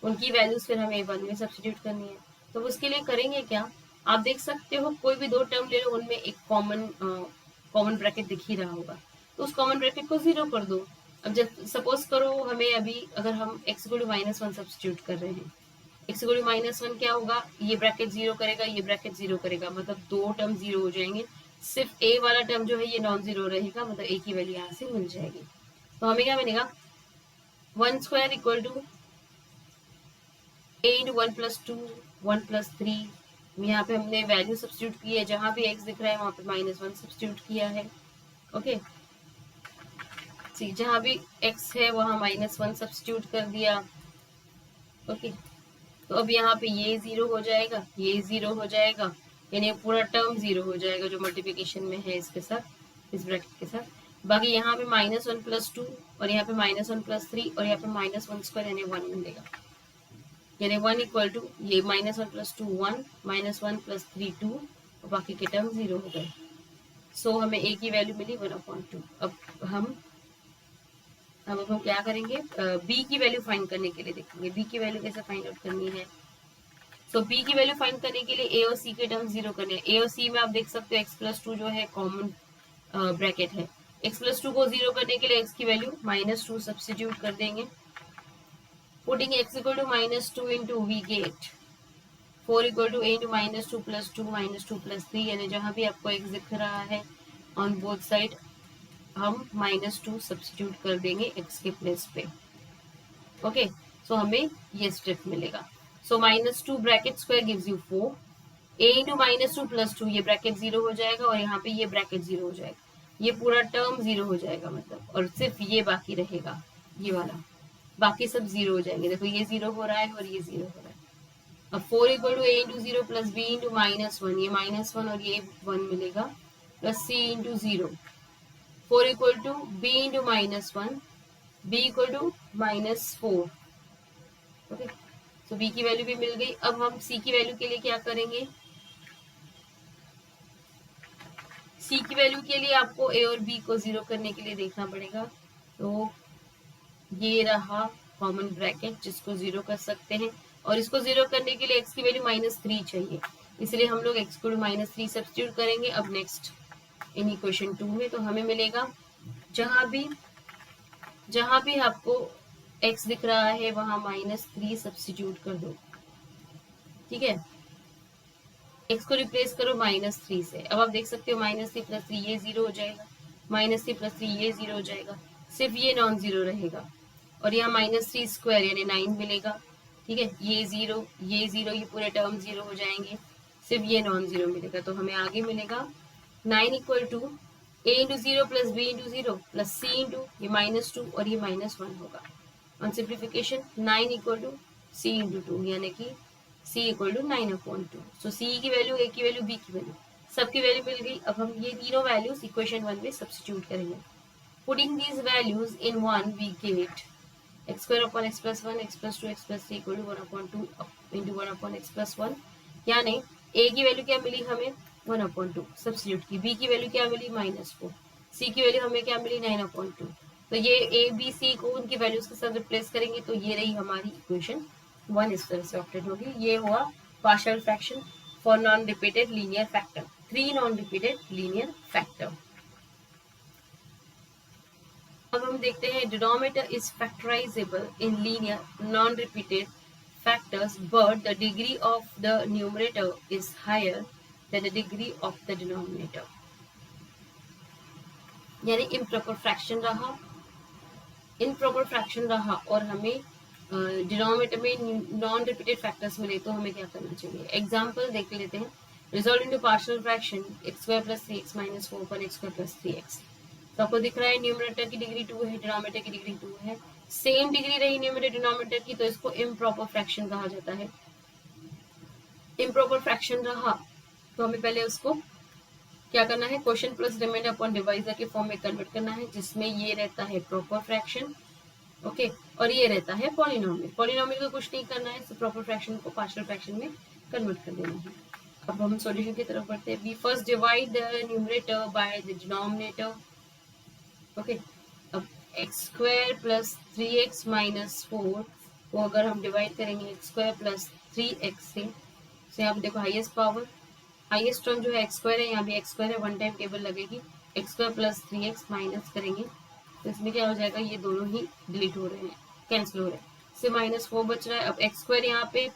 उनकी वैल्यूज फिर हमें वन में सब्स्टिट्यूट करनी है। तो उसके लिए करेंगे क्या, आप देख सकते हो कोई भी दो टर्म ले लो, उनमें एक कॉमन ब्रैकेट दिख ही रहा होगा, तो उस कॉमन ब्रैकेट को जीरो कर दो। अब जब सपोज करो हमें अभी अगर हम x equal to minus one substitute कर रहे हैं, x equal to minus one क्या होगा, ये ब्रैकेट जीरो करेगा, ये ब्रैकेट जीरो करेगा, मतलब दो टर्म जीरो हो जाएंगे। सिर्फ ए वाला टर्म जो है ये नॉन जीरो रहेगा, मतलब ए की वैल्यू यहाँ से मिल जाएगी। तो हमें क्या मिलेगा, one square equal to a into one plus two one plus three. यहाँ पे हमने वैल्यू सब्स्टिट्यूट की है, जहां भी एक्स दिख रहा है वहां पे माइनस वन सब्स्टिट्यूट किया है। ओके, जहां भी एक्स है वहां माइनस वन सब्स्टिट्यूट कर दिया। ओके, तो अब यहाँ पे ये जीरो हो जाएगा, ये जीरो हो जाएगा, यानी पूरा टर्म जीरो हो जाएगा जो मल्टीप्लिकेशन में है इसके साथ, इस ब्रैकेट के साथ। बाकी यहाँ पे माइनस वन प्लस टू और यहाँ पे माइनस वन प्लस थ्री और यहाँ पे माइनस वन स्क्वायर यानी वन मिलेगा, यानी वन इक्वल टू ये minus one plus two one, minus one plus three two और बाकी के टर्म जीरो हो गए। सो हमें ए की वैल्यू मिली 1/2। अब हम क्या करेंगे, बी की वैल्यू फाइंड करने के लिए देखेंगे बी की वैल्यू कैसे फाइंड आउट करनी है। सो बी की वैल्यू फाइंड करने के लिए ए और सी के टर्म जीरो करने हैं। ए और सी में आप देख सकते हो एक्स प्लस टू जो है कॉमन ब्रैकेट है। एक्स प्लस टू को जीरो करने के लिए एक्स की वैल्यू माइनस टू सब्स्टिट्यूट कर देंगे। Putting x equal to minus two into we get 4 equal to a into minus two plus three, यानी जहां भी आपको एक्स दिख रहा है ऑन बोथ साइड हम माइनस टू सब्स्टिट्यूट कर देंगे एक्स के प्लेस पे। ओके, सो हमें ये स्टेप मिलेगा। So minus two bracket square gives you 4, A into minus two plus two, ये ब्रैकेट जीरो हो जाएगा और यहाँ पे ये ब्रैकेट जीरो हो जाएगा, ये पूरा टर्म जीरो हो जाएगा मतलब, और सिर्फ ये बाकी रहेगा, ये वाला, बाकी सब जीरो हो जाएंगे। देखो ये जीरो हो रहा है और ये जीरो हो रहा है। अब 4 equal to a into zero plus b into minus one, ये माइनस वन और ये वन मिलेगा, plus c into zero. 4 equal to b into minus one, b equal to minus four. Okay, तो बी की वैल्यू भी मिल गई। अब हम सी की वैल्यू के लिए क्या करेंगे, सी की वैल्यू के लिए आपको ए और बी को जीरो करने के लिए देखना पड़ेगा। तो ये रहा कॉमन ब्रैकेट जिसको जीरो कर सकते हैं, और इसको जीरो करने के लिए एक्स की वैल्यू माइनस थ्री चाहिए, इसलिए हम लोग एक्स को माइनस थ्री सब्स्टिट्यूट करेंगे। अब नेक्स्ट इन इक्वेशन 2 में तो हमें मिलेगा जहां भी आपको x दिख रहा है वहां माइनस थ्री सब्स्टिट्यूट कर दो। ठीक है, x को रिप्लेस करो माइनस थ्री से। अब आप देख सकते हो माइनस थ्री प्लस थ्री ये जीरो हो जाएगा, माइनस थ्री प्लस थ्री ये जीरो हो जाएगा, सिर्फ ये नॉन जीरो रहेगा, और यहाँ माइनस थ्री स्क्वायर यानी 9 मिलेगा। ठीक है, ये जीरो ये पूरे टर्म जीरो हो जाएंगे, सिर्फ ये नॉन जीरो मिलेगा। तो हमें आगे मिलेगा 9 equal to a into zero plus b into zero plus c into ये माइनस टू और ये माइनस वन होगा। On simplification 9 equal to C into two, यानी कि सी इक्वल टू 9/2। सो सी की वैल्यू, ए की वैल्यू, बी की वैल्यू, सबकी वैल्यू मिल गई। अब हम ये तीनों वैल्यूज इक्वेशन 1 में सब्स्टिट्यूट करेंगे। Putting these values in 1 we get x square upon x plus one, x plus two, x plus three equal to 1/2 into 1/x+1, यानी ए की वैल्यू क्या मिली हमें 1/2 सब्स्टिट्यूट की, बी की वैल्यू क्या मिली -4, सी की वैल्यू हमें क्या मिली 9/2। तो ये ए बी सी को उनकी वैल्यूज के साथ रिप्लेस करेंगे तो ये रही हमारी इक्वेशन 1, इस तरह से ऑप्टेन होगी। ये हुआ partial fraction for non repeated linear factor, 3 non repeated linear factor. अब हम देखते हैं denominator is factorisable in linear non repeated factors, but the degree of the numerator is higher than the degree of the denominator, यानी improper fraction रहा। Improper fraction रहा और हमें denominator में नॉन रिपीटेड फैक्टर्स मिले तो हमें क्या करना चाहिए। एग्जाम्पल देख लेते हैं। Result into partial fraction x square plus 3x minus 4 पर एक्स स्क्वायर प्लस 3x। तो आपको दिख रहा है न्यूमरेटर की डिग्री 2 है, डिनोमिनेटर की डिग्री 2 है, सेम डिग्री रही न्यूमरेटर डिनोमिनेटर की, तो इसको इम्प्रॉपर फ्रैक्शन कहा जाता है। इम्प्रॉपर फ्रैक्शन रहा तो हमें पहले उसको क्या करना है, question plus remainder upon divisor के फॉर्म में कन्वर्ट करना है, जिसमें ये रहता है प्रॉपर फ्रैक्शन, ओके, और ये रहता है पॉलिनोमियल। पॉलिनोमियल को कुछ नहीं करना है, सिर्फ प्रॉपर फ्रैक्शन को पार्शियल फ्रैक्शन में कन्वर्ट कर देना है। अब हम सॉल्यूशन की तरफ बढ़ते हैं। We first divide the numerator by the denominator, okay. अब x square plus 3x minus 4 को अगर हम डिवाइड करेंगे एक्स स्क्वायर प्लस 3x से, तो यहाँ पे देखो हाईएस्ट पावर, हाईएस्ट टर्म जो है एक्स स्क्वायर है, यहाँ भी एक्स स्क्वायर है, वन टाइम टेबल लगेगी, x square plus 3x minus करेंगे तो इसमें क्या हो जाएगा, ये दोनों ही डिलीट हो रहे हैं, कैंसिल हो रहे हैं, इससे माइनस 4 बच रहा है। अब एक्स स्क्वायर यहाँ पे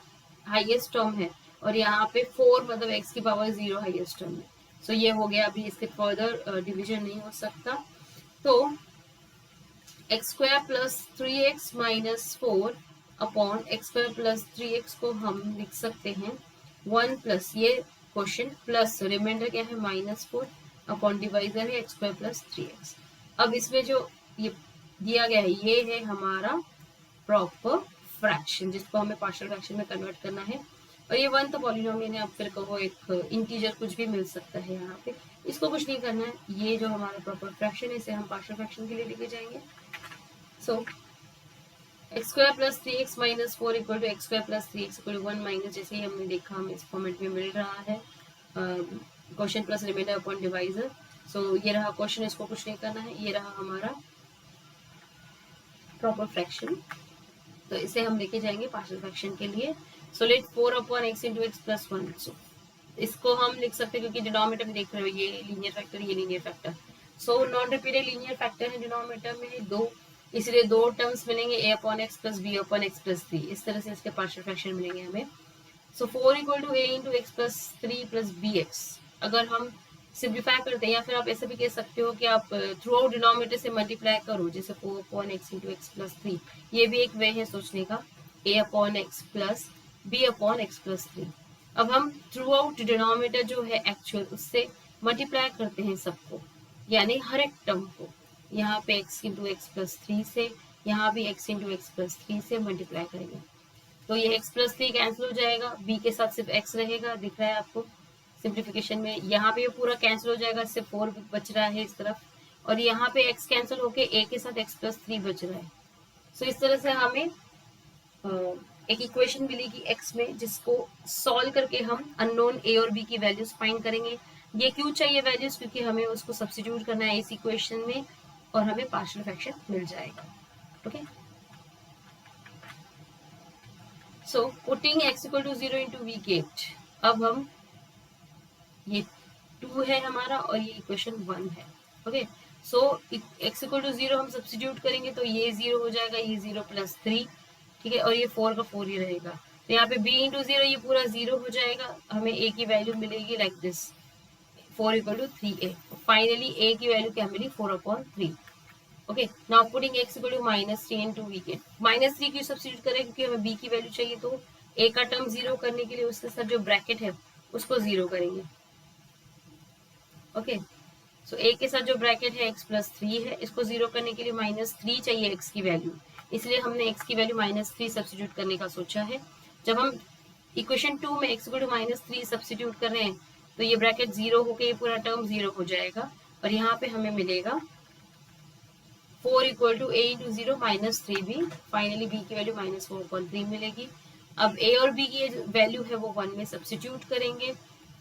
हाईएस्ट टर्म है और यहाँ पे 4 मतलब एक्स की पावर 0 हाईएस्ट टर्म है, सो ये हो गया, अभी इसके फर्दर डिवीजन नहीं हो सकता। तो x square plus 3x minus 4 upon x square plus 3x को हम लिख सकते हैं 1 प्लस ये क्वेश्चन प्लस रिमाइंडर क्या है माइनस 4 अपॉन डिवाइजर है एक्स स्क्वायर प्लस 3x। अब इसमें जो ये दिया गया है ये है हमारा प्रॉपर फ्रैक्शन, जिसको हमें पार्शियल फ्रैक्शन में कन्वर्ट करना है। और ये वन तो पॉलिनोमियल है, आप फिर कहो एक इंटीजर कुछ भी मिल सकता है यहाँ पे, इसको कुछ नहीं करना है। ये जो हमारा प्रॉपर फ्रैक्शन है इसे हम पार्शियल फ्रैक्शन के लिए लेके जाएंगे। So x square plus 3x minus 4 equal to x square plus 3x equal to 1 minus, जैसे ही हमने देखा हमें इस फॉर्मेट में मिल रहा है question plus remainder upon divisor. So ये रहा क्वेश्चन, इसको कुछ नहीं करना है, ये रहा हमारा प्रॉपर फ्रैक्शन, तो इसे हम लेके जाएंगे पार्शियल फ्रैक्शन के लिए। So let 4 upon x into x plus 1, सो इसको हम लिख सकते हैं क्योंकि डिनोमिनेटर में देख रहे हो ये लीनियर फैक्टर, ये linear factor, so non repeated linear factor है डिनोमिनेटर में दो, इसलिए दो टर्म्स मिलेंगे a upon x plus b upon x plus 3, इस तरह से इसके पार्शियल फ्रैक्शन मिलेंगे हमें। So 4 equal to a into x plus 3 plus b x. अगर हम सिंप्लीफाई करते हैं या फिर आप ऐसा भी कह सकते हो कि आप थ्रू आउट डिनोमिनेटर से मल्टीप्लाई करो, जैसे 4 upon x into x plus 3, ये भी एक वे है सोचने का, a upon x plus b upon x plus 3। अब हम थ्रू आउट डिनोमिनेटर जो है एक्चुअल उससे मल्टीप्लाई करते हैं सबको, यानी हर एक टर्म को, यहाँ पे x इंटू एक्स प्लस 3 से, यहाँ भी x इंटू एक्स प्लस 3 से मल्टीप्लाई करेंगे, तो ये x प्लस 3 कैंसिल हो जाएगा, b के साथ सिर्फ x रहेगा, दिख रहा है आपको सिंप्लीफिकेशन में, यहाँ पे ये पूरा कैंसिल हो जाएगा, सिर्फ 4 बच रहा है इस तरफ, और यहाँ पे x कैंसिल होके a के साथ x प्लस 3 बच रहा है। सो इस तरह से हमें एक इक्वेशन मिलेगी x में, जिसको सॉल्व करके हम अननोन a और b की वैल्यूज फाइंड करेंगे। ये क्यों चाहिए वैल्यूज, क्योंकि हमें उसको सब्स्टिट्यूट करना है इस इक्वेशन में और हमें पार्शियल फ्रैक्शन मिल जाएगा, okay. So putting x equal to 0 into we get, अब हम ये 2 है हमारा और ये इक्वेशन 1 है, okay. So x equal to 0 हम सब्स्टिट्यूट करेंगे तो ये 0 हो जाएगा, ये 0 प्लस 3, ठीक है, और ये 4 का 4 ही रहेगा, तो यहाँ पे b इंटू 0 ये पूरा 0 हो जाएगा, हमें a की वैल्यू मिलेगी like this 4 equal to 3a। Finally a की वैल्यू क्या मिली 4 upon 3, okay. Now putting x equal to minus 3 into we get, minus 3 क्यों सब्स्टिट्यूट करें, क्योंकि हमें b की वैल्यू चाहिए, तो a का टर्म 0 करने के लिए उसके साथ जो ब्रैकेट है उसको 0 करेंगे, ओके। सो a के साथ जो ब्रैकेट है x प्लस 3 है, इसको 0 करने के लिए माइनस 3 चाहिए x की वैल्यू, इसलिए हमने x की वैल्यू माइनस 3 सब्स्टिट्यूट करने का सोचा है। जब हम इक्वेशन 2 में x equal to minus 3 substitute कर रहे हैं तो ये ब्रैकेट 0 होके ये पूरा टर्म 0 हो जाएगा, और यहाँ पे हमें मिलेगा 4 equal to a into 0 minus 3b, finally b की वैल्यू माइनस 4.3 मिलेगी। अब a और b की वैल्यू है वो 1 में सब्स्टिट्यूट करेंगे,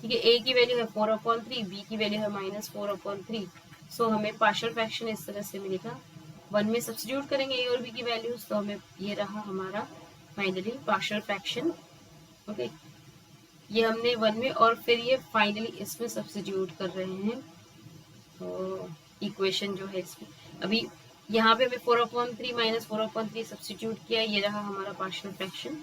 ठीक है, a की वैल्यू है 4/3, b की वैल्यू है माइनस 4/3, सो हमें पार्शियल फ्रैक्शन इस तरह से मिलेगा, 1 में सब्स्टिट्यूट करेंगे a और b की वैल्यूज, तो हमें ये रहा हमारा फाइनली पार्शियल फ्रैक्शन, ओके। ये हमने 1 में और फिर ये फाइनली इसमें सब्स्टिट्यूट कर रहे हैं, तो इक्वेशन जो है इसमें अभी यहाँ पे हमें 4/3 माइनस 4/3 सब्स्टिट्यूट किया, ये रहा हमारा पार्शियल फ्रैक्शन,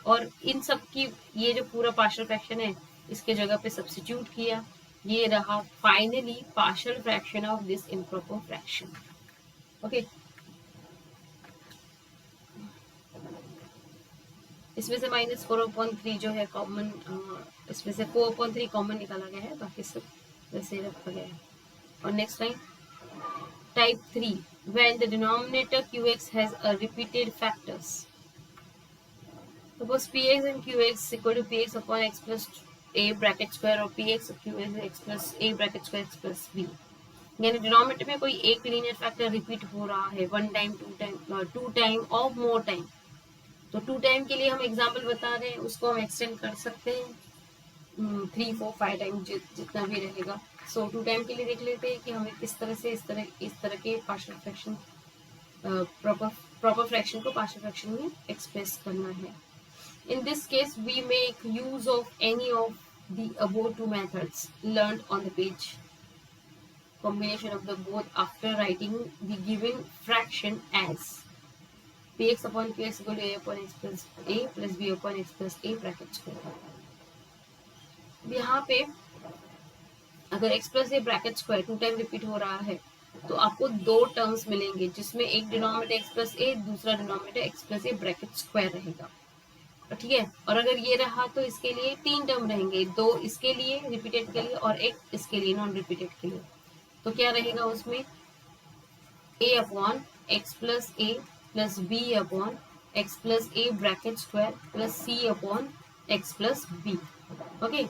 और इन सब की ये जो पूरा पार्शियल फ्रैक्शन है इसके जगह पे सब्स्टिट्यूट किया, ये रहा finally partial fraction of this improper fraction, okay. इसमें से -4/3 जो है कॉमन, इसमें से 4/3 कॉमन निकाला गया है, बाकी सब वैसे रखा गया है। और next line type 3 when the denominator qx has a repeated factors. Suppose px and qx equal to px upon x plus a bracket square और px of qx x plus a bracket square x plus b, यानी denominator में कोई एक linear factor repeat हो रहा है 1 time 2 time और more time. तो 2 टाइम के लिए हम एग्जांपल बता रहे हैं, उसको हम एक्सटेंड कर सकते हैं 3 4 5 टाइम जितना भी रहेगा। सो 2 टाइम के लिए देख लेते हैं कि हमें किस तरह से इस तरह के पार्शियल फ्रैक्शन प्रॉपर फ्रैक्शन को पार्शियल फ्रैक्शन में एक्सप्रेस करना है। In this case, we make use of any of the above two methods learned on the page. Combination of the both after writing the given fraction as px upon qx equal to a upon x plus b upon x plus a bracket square. यहाँ पे अगर x plus a bracket square 2 time repeat हो रहा है तो आपको 2 terms मिलेंगे, जिसमें एक डिनोमिनेटर x plus a, दूसरा denominator x plus a bracket square रहेगा, ठीक है। और अगर ये रहा तो इसके लिए 3 टर्म रहेंगे, 2 इसके लिए रिपीटेड के लिए और एक इसके लिए नॉन रिपीटेड के लिए। तो क्या रहेगा उसमें a upon x plus a plus b upon x plus a bracket square plus c upon x plus b. Okay,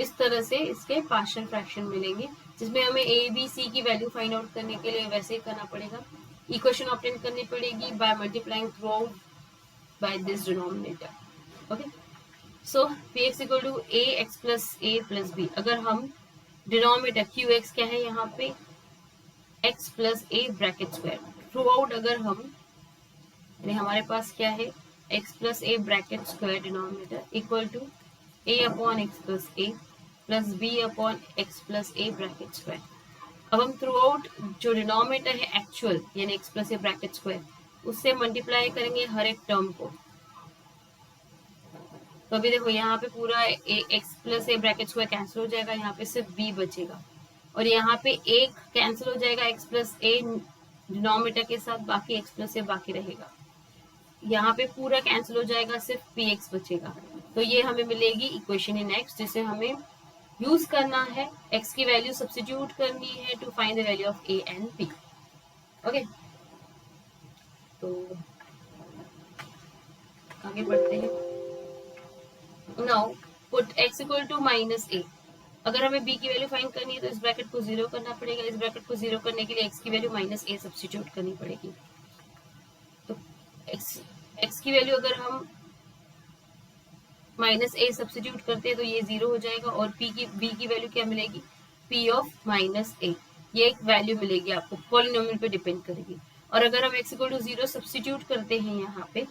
इस तरह से इसके पार्शियल फ्रैक्शन मिलेंगे, जिसमें हमें ए बी सी की वैल्यू फाइंड आउट करने के लिए वैसे ही करना पड़ेगा, इक्वेशन ऑब्टेन करनी पड़ेगी by multiplying throughout by this denominator. Okay, so px equal to a x plus a plus b। अगर हम डिनोमिनेटर qx क्या है यहाँ पे x plus a bracket square, throughout अगर हम यानी हमारे पास क्या है x plus a bracket square denominator equal to a upon x plus a plus b upon x plus a bracket square. अब हम थ्रू आउट जो डिनोमिनेटर है एक्चुअल यानी x plus a bracket square, उससे मल्टीप्लाई करेंगे हर एक term को। तो अभी देखो यहाँ पे पूरा x plus a bracket square cancel हो जाएगा, यहाँ पे सिर्फ बी बचेगा, और यहाँ पे एक कैंसिल हो जाएगा एक्स प्लस ए डिनोमिनेटर के साथ, बाकी एक्स प्लस ए बाकी रहेगा। यहाँ पे पूरा कैंसिल हो जाएगा, सिर्फ पी एक्स बचेगा। तो ये हमें मिलेगी इक्वेशन इन एक्स, जिसे हमें यूज करना है, एक्स की वैल्यू सब्स्टिट्यूट करनी है to find the value of a and b. Okay, तो आगे बढ़ते हैं। Now put x equal to minus a. अगर हमें b की वैल्यू फाइंड करनी है तो इस ब्रैकेट को 0 करना पड़ेगा, इस ब्रैकेट को 0 करने के लिए x की वैल्यू माइनस ए सब्स्टिट्यूट करनी पड़ेगी। तो x की वैल्यू अगर हम माइनस ए सब्स्टिट्यूट करते हैं तो ये 0 हो जाएगा, और b की वैल्यू क्या मिलेगी p ऑफ माइनस ए, ये एक वैल्यू मिलेगी आपको, पॉलिनोमियल पे डिपेंड करेगी। और अगर हम x इक्वल टू 0 सब्स्टिट्यूट करते हैं यहाँ पे,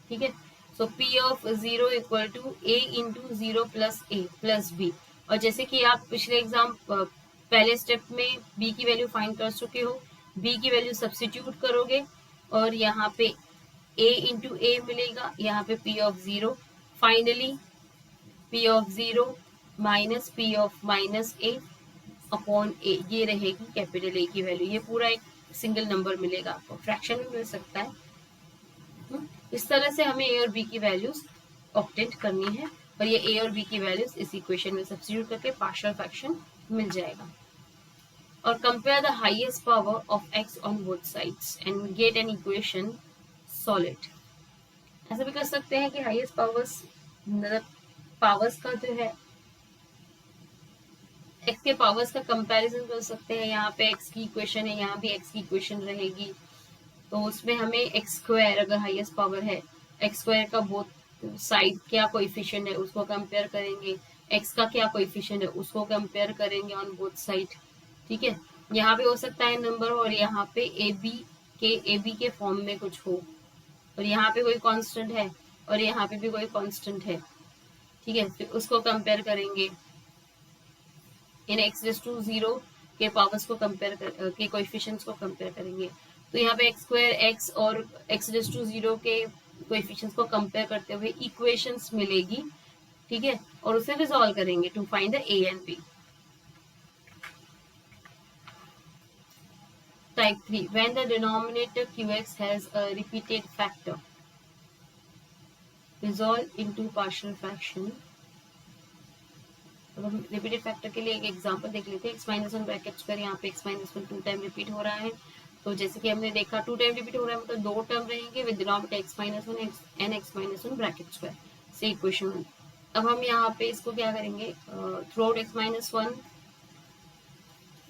ठीक है, so p of 0 equal to a into 0 plus a plus b। और जैसे कि आप पिछले एग्जाम पहले स्टेप में b की वैल्यू फाइंड कर चुके हो, b की वैल्यू सब्स्टिट्यूट करोगे और यहाँ पे a इंटू ए मिलेगा, यहाँ पे p of 0, finally p of 0 minus p of minus a upon a, ये रहेगी कैपिटल A की वैल्यू। ये पूरा एक सिंगल नंबर मिलेगा आपको, फ्रैक्शन में मिल सकता है। इस तरह से हमें a और b की वैल्यूज ऑब्टेन करनी है, और ये a और b की वैल्यूज इस इक्वेशन में सब्स्टिट्यूट करके पार्शियल फ्रैक्शन मिल जाएगा। और compare the highest power of x on both sides and get an equation solid. ऐसा भी कर सकते हैं कि हाईएस्ट पावर्स मतलब पावर्स का जो है x के पावर्स का कंपैरिजन कर सकते हैं। यहाँ पे x की इक्वेशन है, यहाँ भी x की इक्वेशन रहेगी, तो उसमें हमें एक्स स्क्वायर अगर हाईएस्ट पावर है, एक्स स्क्वायर का बोथ साइड क्या कोएफिशिएंट है उसको कंपेयर करेंगे, एक्स का क्या कोएफिशिएंट है उसको कंपेयर करेंगे ऑन बोथ साइड। ठीक है, यहाँ पे हो सकता है नंबर और यहाँ पे ए बी के फॉर्म में कुछ हो, और यहाँ पे कोई कांस्टेंट है और यहाँ पे भी कोई कांस्टेंट है। ठीक है, फिर उसको कंपेयर करेंगे, इन एक्स रेस टू 0 के पावर्स को कंपेयर के कोएफिशिएंट्स को कंपेयर करेंगे। तो यहाँ पे एक्स स्क्वायर एक्स और एक्स रेस टू 0 के कोएफिशिएंट्स को कंपेयर करते हुए इक्वेशंस मिलेगी। ठीक है, और उसे रिजॉल्व करेंगे to find the a and b. Type 3 when the denominator qx has a repeated factor. Resolve into partial fraction. अब हम रिपीटेड फैक्टर के लिए एक एग्जांपल देख लेते हैं। x minus one bracket square, यहाँ पे x minus one 2 time repeat हो रहा है, तो जैसे कि हमने देखा 2 टाइम रिपीट हो रहा है मतलब 2 टर्म रहेंगे with denominator x minus one and x minus one bracket square से इक्वेशन 1। अब हम यहाँ पे इसको क्या करेंगे, through out x minus one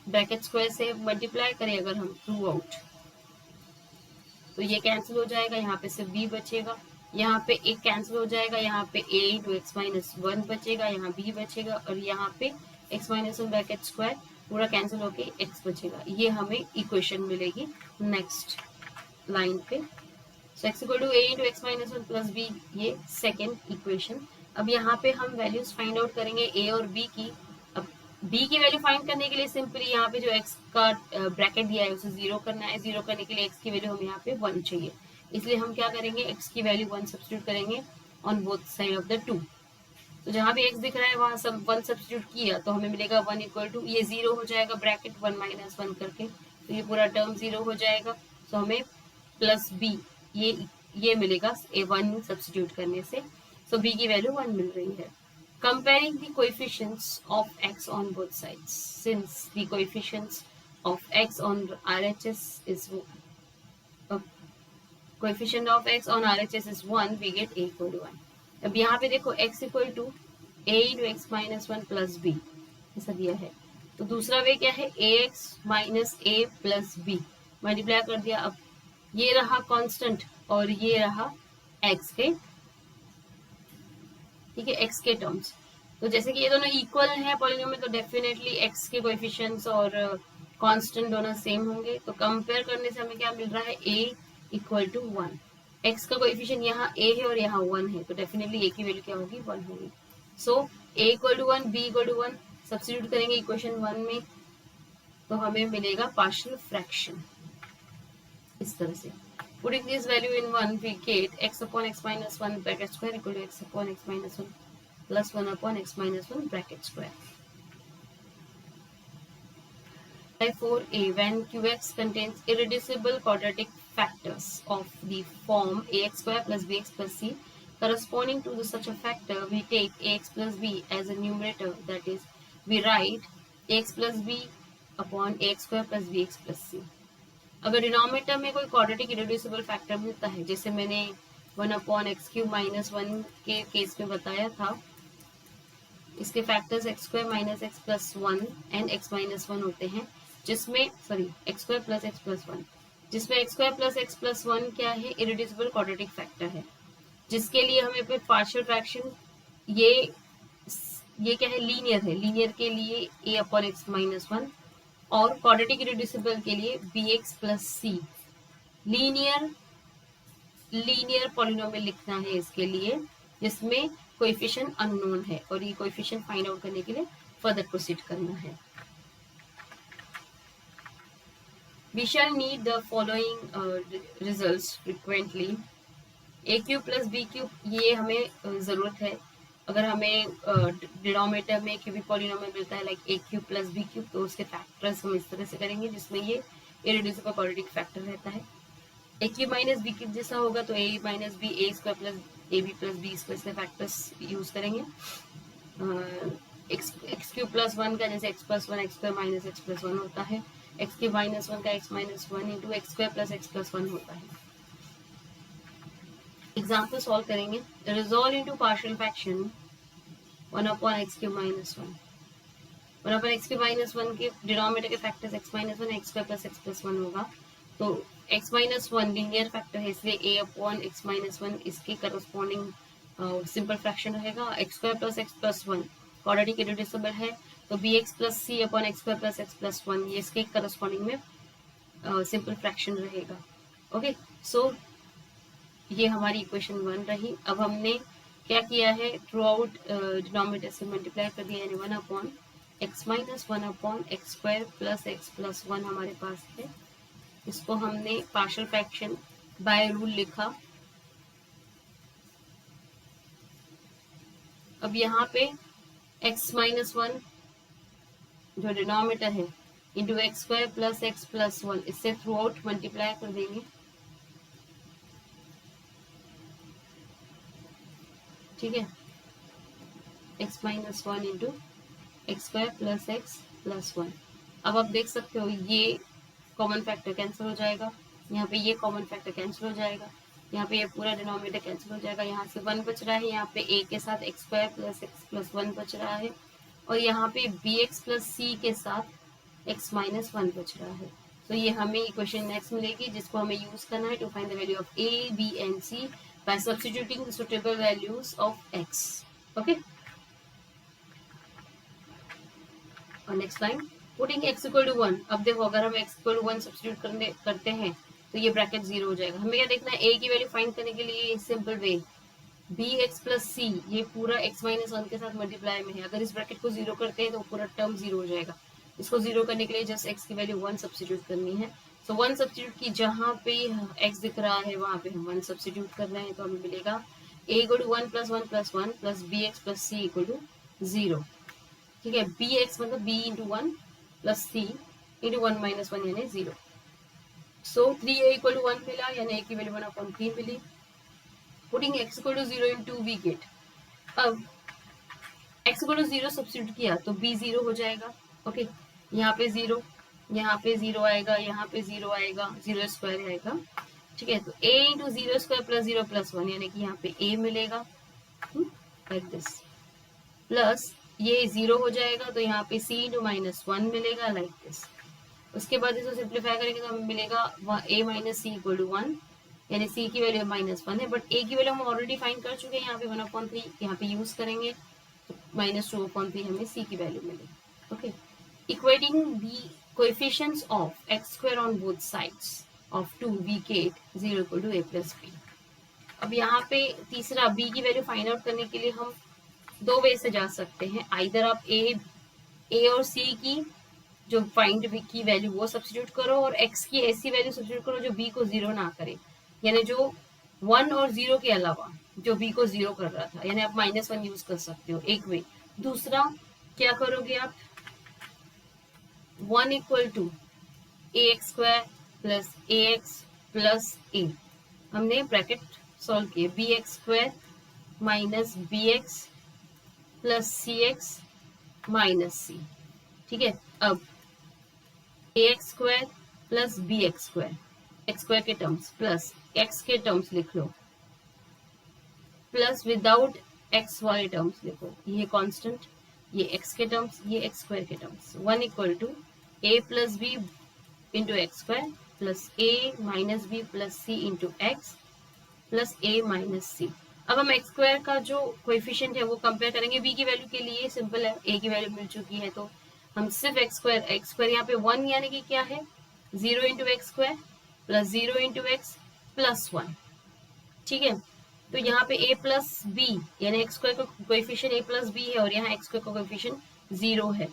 bracket square से मल्टीप्लाई करें अगर हम थ्रू आउट, तो ये कैंसिल हो जाएगा, यहाँ पे सिर्फ b बचेगा, यहाँ पे एक कैंसिल हो जाएगा, यहाँ पे a into x minus one बचेगा, यहाँ b बचेगा, और यहाँ पे x minus one bracket square पूरा कैंसिल होके x बचेगा। ये हमें इक्वेशन मिलेगी नेक्स्ट लाइन पे। So x equal to a into x minus one plus b, ये सेकेंड इक्वेशन। अब यहाँ पे हम वैल्यूज फाइंड आउट करेंगे a और b की। अब b की वैल्यू फाइंड करने के लिए सिंपली यहाँ पे जो x का ब्रैकेट दिया है उसे 0 करना है। 0 करने के लिए x की वैल्यू हमें यहाँ पे 1 चाहिए, इसलिए हम क्या करेंगे, x की वैल्यू 1 सब्स्टिट्यूट करेंगे on both side of the 2। तो जहाँ भी x दिख रहा है वहां सब 1 सब्स्टिट्यूट किया तो हमें मिलेगा 1 इक्वल टू, ये 0 हो जाएगा ब्रैकेट 1 माइनस 1 करके, तो ये पूरा टर्म 0 हो जाएगा। तो हमें प्लस b ये मिलेगा a1 सब्स्टिट्यूट करने से। सो b की वैल्यू 1 मिल रही है। Comparing the coefficients of x on both sides, since the coefficients of x on RHS is coefficient of x on RHS is 1, we get a equal to 1. अब यहाँ पे देखो x equal to a into x minus one plus b ऐसा दिया है, तो दूसरा way क्या है, ax minus a plus b multiply कर दिया। अब ये रहा कांस्टेंट और ये रहा x के, ठीक है, x के टर्म्स। तो जैसे कि ये दोनों इक्वल है पॉलिनोमियल, तो डेफिनेटली x के कोएफिशिएंट्स और कांस्टेंट दोनों सेम होंगे। तो कंपेयर करने से हमें क्या मिल रहा है, a इक्वल टू 1। x का कोएफिशिएंट यहाँ a है और यहाँ 1 है, तो डेफिनेटली a की वैल्यू क्या होगी, 1 होगी। So a equal to 1, b equal to 1 substitute करेंगे इक्वेशन 1 में, तो हमें मिलेगा पार्शियल फ्रैक्शन इस तरह से। Putting this value in 1, we get x upon x minus 1 bracket square equal to x upon x minus 1 plus 1 upon x minus 1 bracket square. Type 4a, when qx contains irreducible quadratic factors of the form ax square plus bx plus c, corresponding to such a factor, we take ax plus b as a numerator, that is, we write ax plus b upon ax square plus bx plus c. अगर denominator में कोई quadratic irreducible factor मिलता है, जैसे मैंने 1 upon x cube minus 1 के case में बताया था, इसके factors x square minus x plus 1 and x minus 1 होते हैं, जिसमें sorry x square plus x plus 1, जिसमें x square plus x plus 1 क्या है, इरेड्यूसिबल क्वाड्रेटिक फैक्टर है, जिसके लिए हमें फिर पार्शियल फ्रैक्शन ये क्या है, लीनियर है, लीनियर के लिए a अपॉन एक्स माइनस 1 और क्वाड्रेटिक इरेड्यूसिबल के लिए bx plus c। Linear polynomial लिखना है इसके लिए, जिसमें कोएफिशिएंट अननोन है, और ये कोएफिशिएंट फाइंड आउट करने के लिए फर्दर प्रोसीड करना है। We shall need the following results frequently. a cube plus b cube, ये हमें ज़रूरत है अगर हमें डिनोमिनेटर में क्यूबिक पॉलिनोमियल मिलता है like a cube plus b cube, तो उसके फैक्टर्स हम इस तरह से करेंगे जिसमें ये इरेड्यूसिबल क्वाड्रेटिक फैक्टर रहता है। a cube minus b cube जैसा होगा तो a minus b a square plus a b plus b square से फैक्टर्स यूज करेंगे। एक्स क्यूब प्लस 1 का जैसे x plus 1 x square minus x plus 1 होता है, एक्स क्यूब माइनस 1 का x minus 1 into x square plus x plus 1 होता है। Example solve करेंगे। Resolve into partial fraction 1 upon x cube minus 1, 1 upon x cube minus 1 के denominator के factors x minus 1 x square plus x plus 1 होगा, तो x minus 1 linear factor है, इसलिए a upon x minus 1 इसके corresponding simple fraction रहेगा। X square plus x plus 1 quadratic irreducible है, तो bx plus c upon x square plus x plus 1 ये इसके करस्पॉन्डिंग में सिंपल फ्रैक्शन रहेगा। ओके, सो ये हमारी इक्वेशन 1 रही। अब हमने क्या किया है, थ्रू आउट डिनोमिनेटर से मल्टीप्लाई कर दिया, यानी 1 upon x minus 1 upon x square plus x plus 1 हमारे पास है, इसको हमने पार्शियल फ्रैक्शन बाय रूल लिखा। अब यहाँ पे x माइनस 1 जो डिनोमिनेटर है into x square plus x plus 1, इससे थ्रू आउट मल्टीप्लाई कर देंगे। ठीक है, x minus one into x square plus x plus one. अब आप देख सकते हो ये कॉमन फैक्टर कैंसिल हो जाएगा, यहाँ पे ये कॉमन फैक्टर कैंसिल हो जाएगा, यहाँ पे ये पूरा डिनोमिनेटर कैंसिल हो जाएगा, यहाँ से वन बच रहा है, यहाँ पे a के साथ x square plus x plus one बच रहा है, और यहाँ पे बी एक्स प्लस सी के साथ एक्स माइनस वन बच रहा है। तो ये हमें इक्वेशन नेक्स्ट मिलेगी जिसको हमें यूज करना है to find the value of a, b and c by substituting the suitable values of x। Okay, और next line putting x equal to 1। अब देखो अगर हम x इक्वल टू 1 सब्स्टिट्यूट करते हैं तो ये ब्रैकेट 0 हो जाएगा। हमें क्या देखना है, a की वैल्यू फाइंड करने के लिए simple way bx plus c, ये पूरा x माइनस वन के साथ मल्टीप्लाई में है, अगर इस ब्रैकेट को 0 करते हैं तो पूरा टर्म 0 हो जाएगा। इसको 0 करने के लिए जस्ट x की वैल्यू 1 सब्स्टिट्यूट करनी है। सो 1 सब्स्टिट्यूट की जहाँ पे x दिख रहा है वहां पे हम 1 सब्स्टिट्यूट कर रहे हैं, तो हमें मिलेगा a equal to 1 plus 1 plus 1 plus bx plus c equal to 0। ठीक है, बी एक्स मतलब b into one plus c into one minus one यानी 0। सो 3a इक्वल टू 1 मिला, यानी a की वैल्यू 1/3 मिली। Putting x equal to 0 into we get. अब x equal to 0 substitute किया तो b 0 हो जाएगा। ओके, यहाँ पे 0, यहाँ पे 0 आएगा, यहाँ पे 0 आएगा, 0 स्क्वायर आएगा। ठीक है, तो a into 0 square plus 0 plus 1 यानी कि यहाँ पे a मिलेगा लाइक दिस, प्लस ये 0 हो जाएगा तो यहाँ पे c इंटू माइनस वन मिलेगा लाइक दिस। उसके बाद इसको सिंप्लीफाई करेंगे तो हमें मिलेगा a minus c equal to 1, यानी c की वैल्यू -1 है, बट a की वैल्यू हम ऑलरेडी फाइंड कर चुके हैं, यहाँ पे 1/3 यहाँ पे यूज करेंगे तो -2/3 हमें c की वैल्यू मिलेगी। Okay, equating the coefficients of x square on both sides of 2 we get 0 equal to a plus b। अब यहाँ पे तीसरा b की वैल्यू फाइंड आउट करने के लिए हम दो वे से जा सकते हैं। आइदर आप a और c की जो फाइंड की वैल्यू वो सब्स्टिट्यूट करो और x की ऐसी वैल्यू सब्स्टिट्यूट करो जो b को 0 ना करे, यानी जो 1 और 0 के अलावा जो b को 0 कर रहा था, यानी आप -1 यूज कर सकते हो एक वे। दूसरा क्या करोगे आप, 1 equal to ax square plus ax plus a, हमने ब्रैकेट सॉल्व किए, bx square minus bx plus cx minus c। ठीक है, अब ax square plus bx square, x square के टर्म्स प्लस x के टर्म्स लिख लो, प्लस विदाउट x वाले टर्म्स लिखो, ये कांस्टेंट, ये x के टर्म्स, ये x स्क्वायर के terms. 1 equal to a plus b into x square plus a minus b plus c into x plus a minus c। अब हम एक्स स्क्वायर का जो कोएफिशिएंट है वो कंपेयर करेंगे b की वैल्यू के लिए। सिंपल है, a की वैल्यू मिल चुकी है तो हम सिर्फ एक्स स्क्वायर यहाँ पे 1 यानी कि क्या है 0 into x square plus 0 into x plus 1। ठीक है, तो यहाँ पे a प्लस बी यानी एक्स स्क्वायर का कोएफिशिएंट a प्लस बी है और यहाँ एक्स स्क्वायर का कोएफिशिएंट 0 है।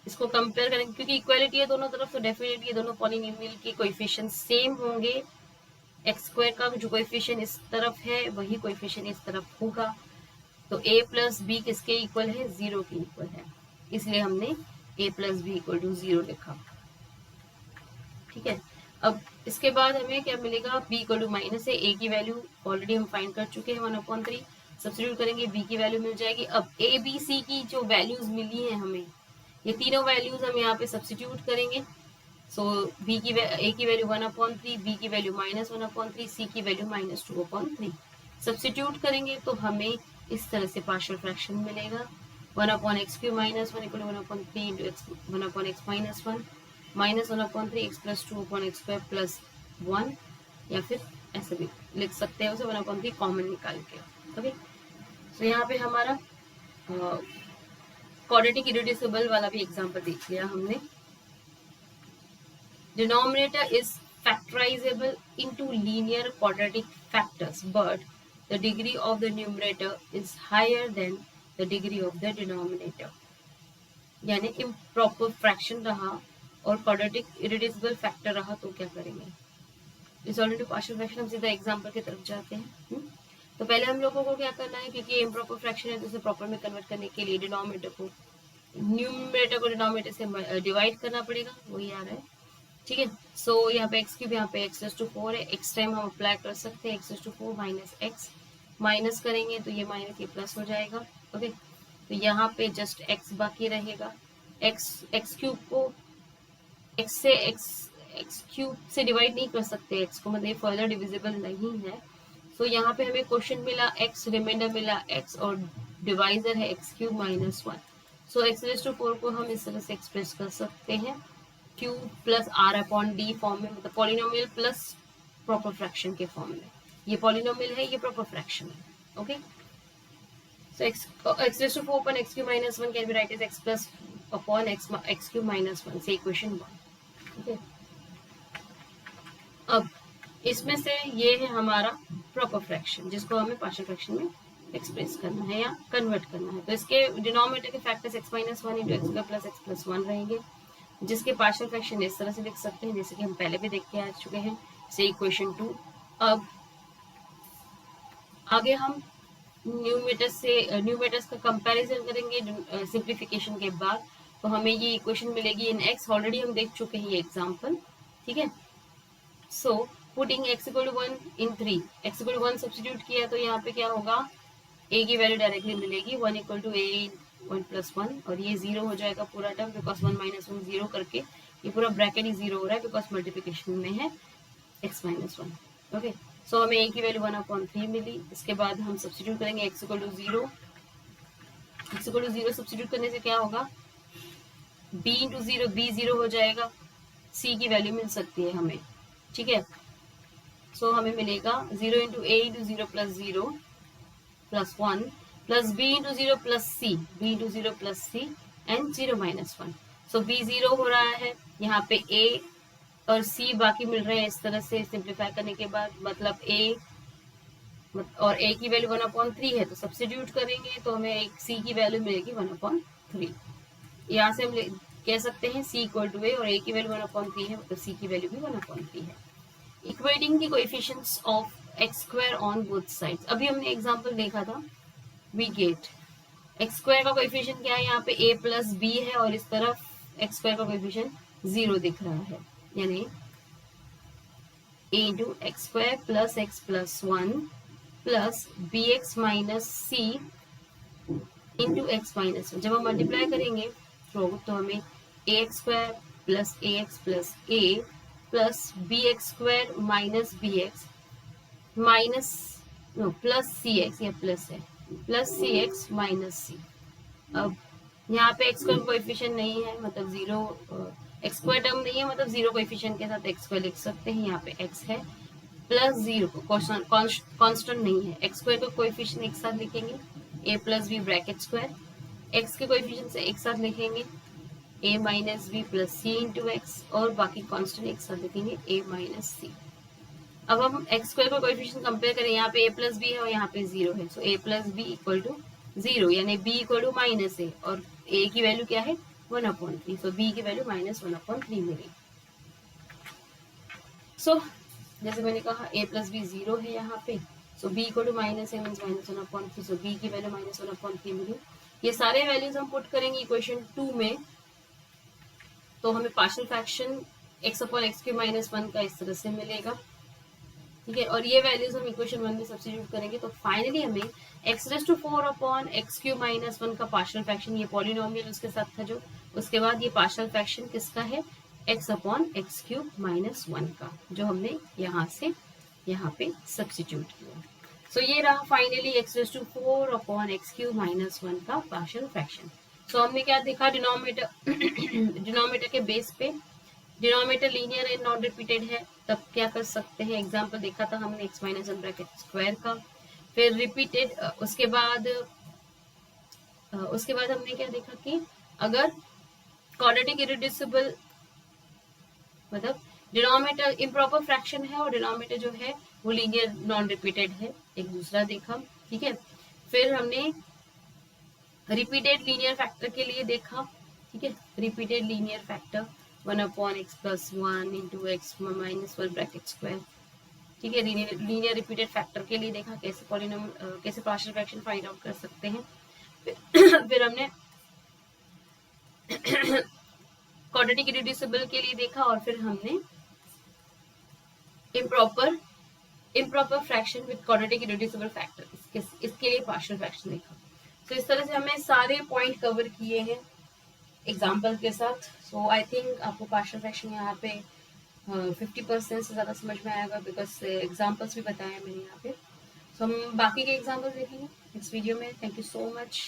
इसको कंपेयर करेंगे क्योंकि इक्वालिटी है दोनों तरफ, तो डेफिनेटली ये दोनों पॉलिनोमियल के कोएफिशिएंट सेम होंगे। एक्स स्क्वायर का जो कोएफिशिएंट इस तरफ है वही कोएफिशिएंट इस तरफ होगा, तो a प्लस बी किसके इक्वल है, 0 के इक्वल है, इसलिए हमने a plus b equal to 0 लिखा। ठीक है, अब इसके बाद हमें क्या मिलेगा, b इक्वल टू माइनस है, a की वैल्यू ऑलरेडी हम फाइंड कर चुके हैं 1/3, सब्स्टिट्यूट करेंगे b की वैल्यू मिल जाएगी। अब a b c की जो वैल्यूज मिली है हमें, ये तीनों वैल्यूज हम यहाँ पे सब्स्टिट्यूट करेंगे। सो b की a की वैल्यू 1/3, b की वैल्यू -1/3, c की वैल्यू -2/3 सब्स्टिट्यूट करेंगे तो हमें इस तरह से पार्शियल फ्रैक्शन मिलेगा 1/x³ -1 equal to 1/3 into x 1/x minus 1 -1/3 x plus 2/x² plus 1, या फिर ऐसे भी लिख सकते हैं उसे 1/3 कॉमन निकाल के। ओके, तो यहाँ पे हमारा क्वाड्रेटिक इररेड्यूसिबल वाला भी एग्जांपल देख लिया हमने। Denominator is factorizable into linear quadratic factors, but the degree of the numerator is higher than the degree of the denominator. यानी improper fraction रहा और quadratic irreducible factor रहा तो क्या करेंगे, रिजॉल्व इनटू पार्शियल फ्रैक्शन। हम सीधा एग्जांपल की तरफ जाते हैं। तो पहले हम लोगों को क्या करना है, क्योंकि इम्प्रॉपर फ्रैक्शन है तो उसे प्रॉपर में कन्वर्ट करने के लिए डिनोमिनेटर को न्यूमरेटर को डिनोमिनेटर से डिवाइड करना पड़ेगा, वही आ रहा है। ठीक है, सो यहाँ पे x क्यूब, यहाँ पे x⁴ है, x टाइम हम अप्लाई कर सकते हैं x⁴ माइनस x माइनस करेंगे तो ये माइनस ये प्लस हो जाएगा। ओके, तो यहाँ पे जस्ट एक्स बाकी रहेगा। एक्स क्यूब को एक्स क्यूब से डिवाइड नहीं कर सकते एक्स को, मतलब फर्दर डिविजिबल नहीं है। सो यहाँ पे हमें क्वेश्चन मिला एक्स, रिमाइंडर मिला एक्स और डिवाइजर है x cube minus 1। So x raise to 4 को हम इस तरह से एक्सप्रेस कर सकते हैं Q plus R upon D form में, मतलब पॉलिनोमियल प्लस प्रॉपर फ्रैक्शन के फॉर्म में। ये पॉलिनोमियल है, ये प्रॉपर फ्रैक्शन है। Okay, so x raised to 4 upon x cube minus 1 can be write as x plus upon x cube minus 1 से equation 1। okay? अब इसमें से ये है हमारा प्रॉपर फ्रैक्शन जिसको हमें पार्शियल फ्रैक्शन में एक्सप्रेस करना है या कन्वर्ट करना है। तो इसके डिनोमिनेटर के factors x minus 1 into x square plus x plus 1 रहेंगे, जिसके पार्शियल फ्रैक्शन इस तरह से लिख सकते हैं जैसे कि हम पहले भी देख के आ चुके हैं, से इक्वेशन 2। अब आगे हम न्यूमेटर्स का कंपैरिजन करेंगे सिंप्लीफिकेशन के बाद। तो हमें ये इक्वेशन मिलेगी इन x, ऑलरेडी हम देख चुके हैं ये एग्जांपल। ठीक है, so putting x equal to 1 in 3, x equal to 1 substitute किया तो यहाँ पे क्या होगा, a की वैल्यू डायरेक्टली मिलेगी 1 इक्वल टू a 1 प्लस 1, और ये 0 हो जाएगा पूरा टर्म बिकॉज 1 माइनस 1 0 करके ये पूरा ब्रैकेट ही 0 हो रहा है बिकॉज मल्टीप्लिकेशन में है x माइनस 1। ओके, सो हमें a की वैल्यू 1/3 मिली। इसके बाद हम सब्स्टिट्यूट करेंगे x equal to 0, x equal to 0 substitute करने से क्या होगा, b इंटू 0 b 0 हो जाएगा, c की वैल्यू मिल सकती है हमें। ठीक है, सो हमें मिलेगा 0 into a into 0 plus 0 plus 1 plus b into 0 plus c, b into 0 plus c and 0 minus 1। So b 0 हो रहा है, यहाँ पे a और c बाकी मिल रहे हैं इस तरह से सिंप्लीफाई करने के बाद, मतलब a और a की वैल्यू 1/3 है तो सब्स्टिट्यूट करेंगे तो हमें एक c की वैल्यू मिलेगी 1/3। यहाँ से हम कह सकते हैं c इक्वल टू a और a की वैल्यू 1/3 है मतलब c की वैल्यू भी 1/3 है। Equating the coefficients of x square on both sides, अभी हमने एग्जांपल देखा था, वी गेट x स्क्वायर का कोएफिशिएंट क्या है, यहाँ पे a प्लस b है और इस तरफ x स्क्वायर का कोएफिशिएंट 0 दिख रहा है, यानी a into x square plus x plus 1 plus b x minus c into x minus 1। जब हम मल्टीप्लाई करेंगे तो हमें a x square plus a x plus a plus b x square minus b x minus plus c x, या plus है, plus c x minus c. अब यहाँ पे एक्स स्क्वायर कोएफिशिएंट नहीं है मतलब 0, एक्स स्क्वायर टर्म नहीं है मतलब 0 कोएफिशिएंट के साथ एक्स स्क्वायर लिख सकते हैं, यहाँ पे एक्स है प्लस 0 कांस्टेंट नहीं है, एक्स स्क्वायर का कोएफिशिएंट एक साथ लिखेंगे a plus b bracket square, x के कोएफिशिएंट से एक साथ लिखेंगे a minus b plus c into x और बाकी कांस्टेंट एक साथ लिखेंगे a माइनस सी। अब हम एक्स स्क्वायर का कोएफिशिएंट कंपेयर करें, यहाँ पे a प्लस बी है और यहाँ पे 0 है, so a plus b equal to 0 यानी b equal to minus a और a की वैल्यू क्या है 1/3, सो b की वैल्यू माइनस 1/3 मिली। सो जैसे मैंने कहा a प्लस बी 0 है यहाँ पे, so b equal to minus a means minus 1/3, so b की वैल्यू माइनस 1/3 मिली। ये सारे वैल्यूज हम पुट करेंगे इक्वेशन 2 में तो हमें पार्शियल फ्रैक्शन x/x³ माइनस 1 का इस तरह से मिलेगा। ठीक है, और ये वैल्यूज हम इक्वेशन 1 में सब्स्टिट्यूट करेंगे तो फाइनली हमें x⁴ माइनस 1 का पार्शियल फ्रैक्शन, ये पॉलिनोमियल उसके साथ था जो, उसके बाद ये पार्शियल फ्रैक्शन किसका है x/x³ माइनस 1 का, जो हमने यहाँ से यहाँ पे सब्स्टिट्यूट किया। सो ये रहा फाइनली x⁴ माइनस 1 का पार्शियल फ्रैक्शन। सो हमने क्या देखा, डिनोमिनेटर के बेस पे, denominator linear and non repeated है तब क्या कर सकते हैं, एग्जांपल देखा था हमने x माइनस 1 ब्रैकेट स्क्वायर का, फिर रिपीटेड, उसके बाद हमने क्या देखा कि अगर क्वाड्रेटिक इररेड्यूसिबल मतलब डिनोमिनेटर इम्प्रॉपर फ्रैक्शन है और डिनोमिनेटर जो है वो लीनियर नॉन रिपीटेड है, एक दूसरा देखा। ठीक है, फिर हमने रिपीटेड लीनियर फैक्टर के लिए देखा। ठीक है, repeated linear factor 1/x plus 1 into x minus 1 bracket square. ठीक है, लीनियर रिपीटेड फैक्टर के लिए देखा कैसे कैसे पार्शियल फ्रैक्शन फाइंड आउट कर सकते हैं। फिर हमने क्वाड्रेटिक इररेड्यूसिबल के लिए देखा और फिर हमने improper fraction with quadratic irreducible factor इसके लिए पार्शियल फ्रैक्शन देखा। तो इस तरह से हमने सारे पॉइंट कवर किए हैं एग्जाम्पल के साथ। सो आई थिंक आपको पार्शियल फ्रैक्शन यहाँ पे 50% से ज़्यादा समझ में आएगा, बिकॉज एग्जाम्पल्स भी बताए हैं मैंने यहाँ पे। सो हम बाकी के एग्जाम्पल देखेंगे नेक्स्ट वीडियो में। Thank you so much.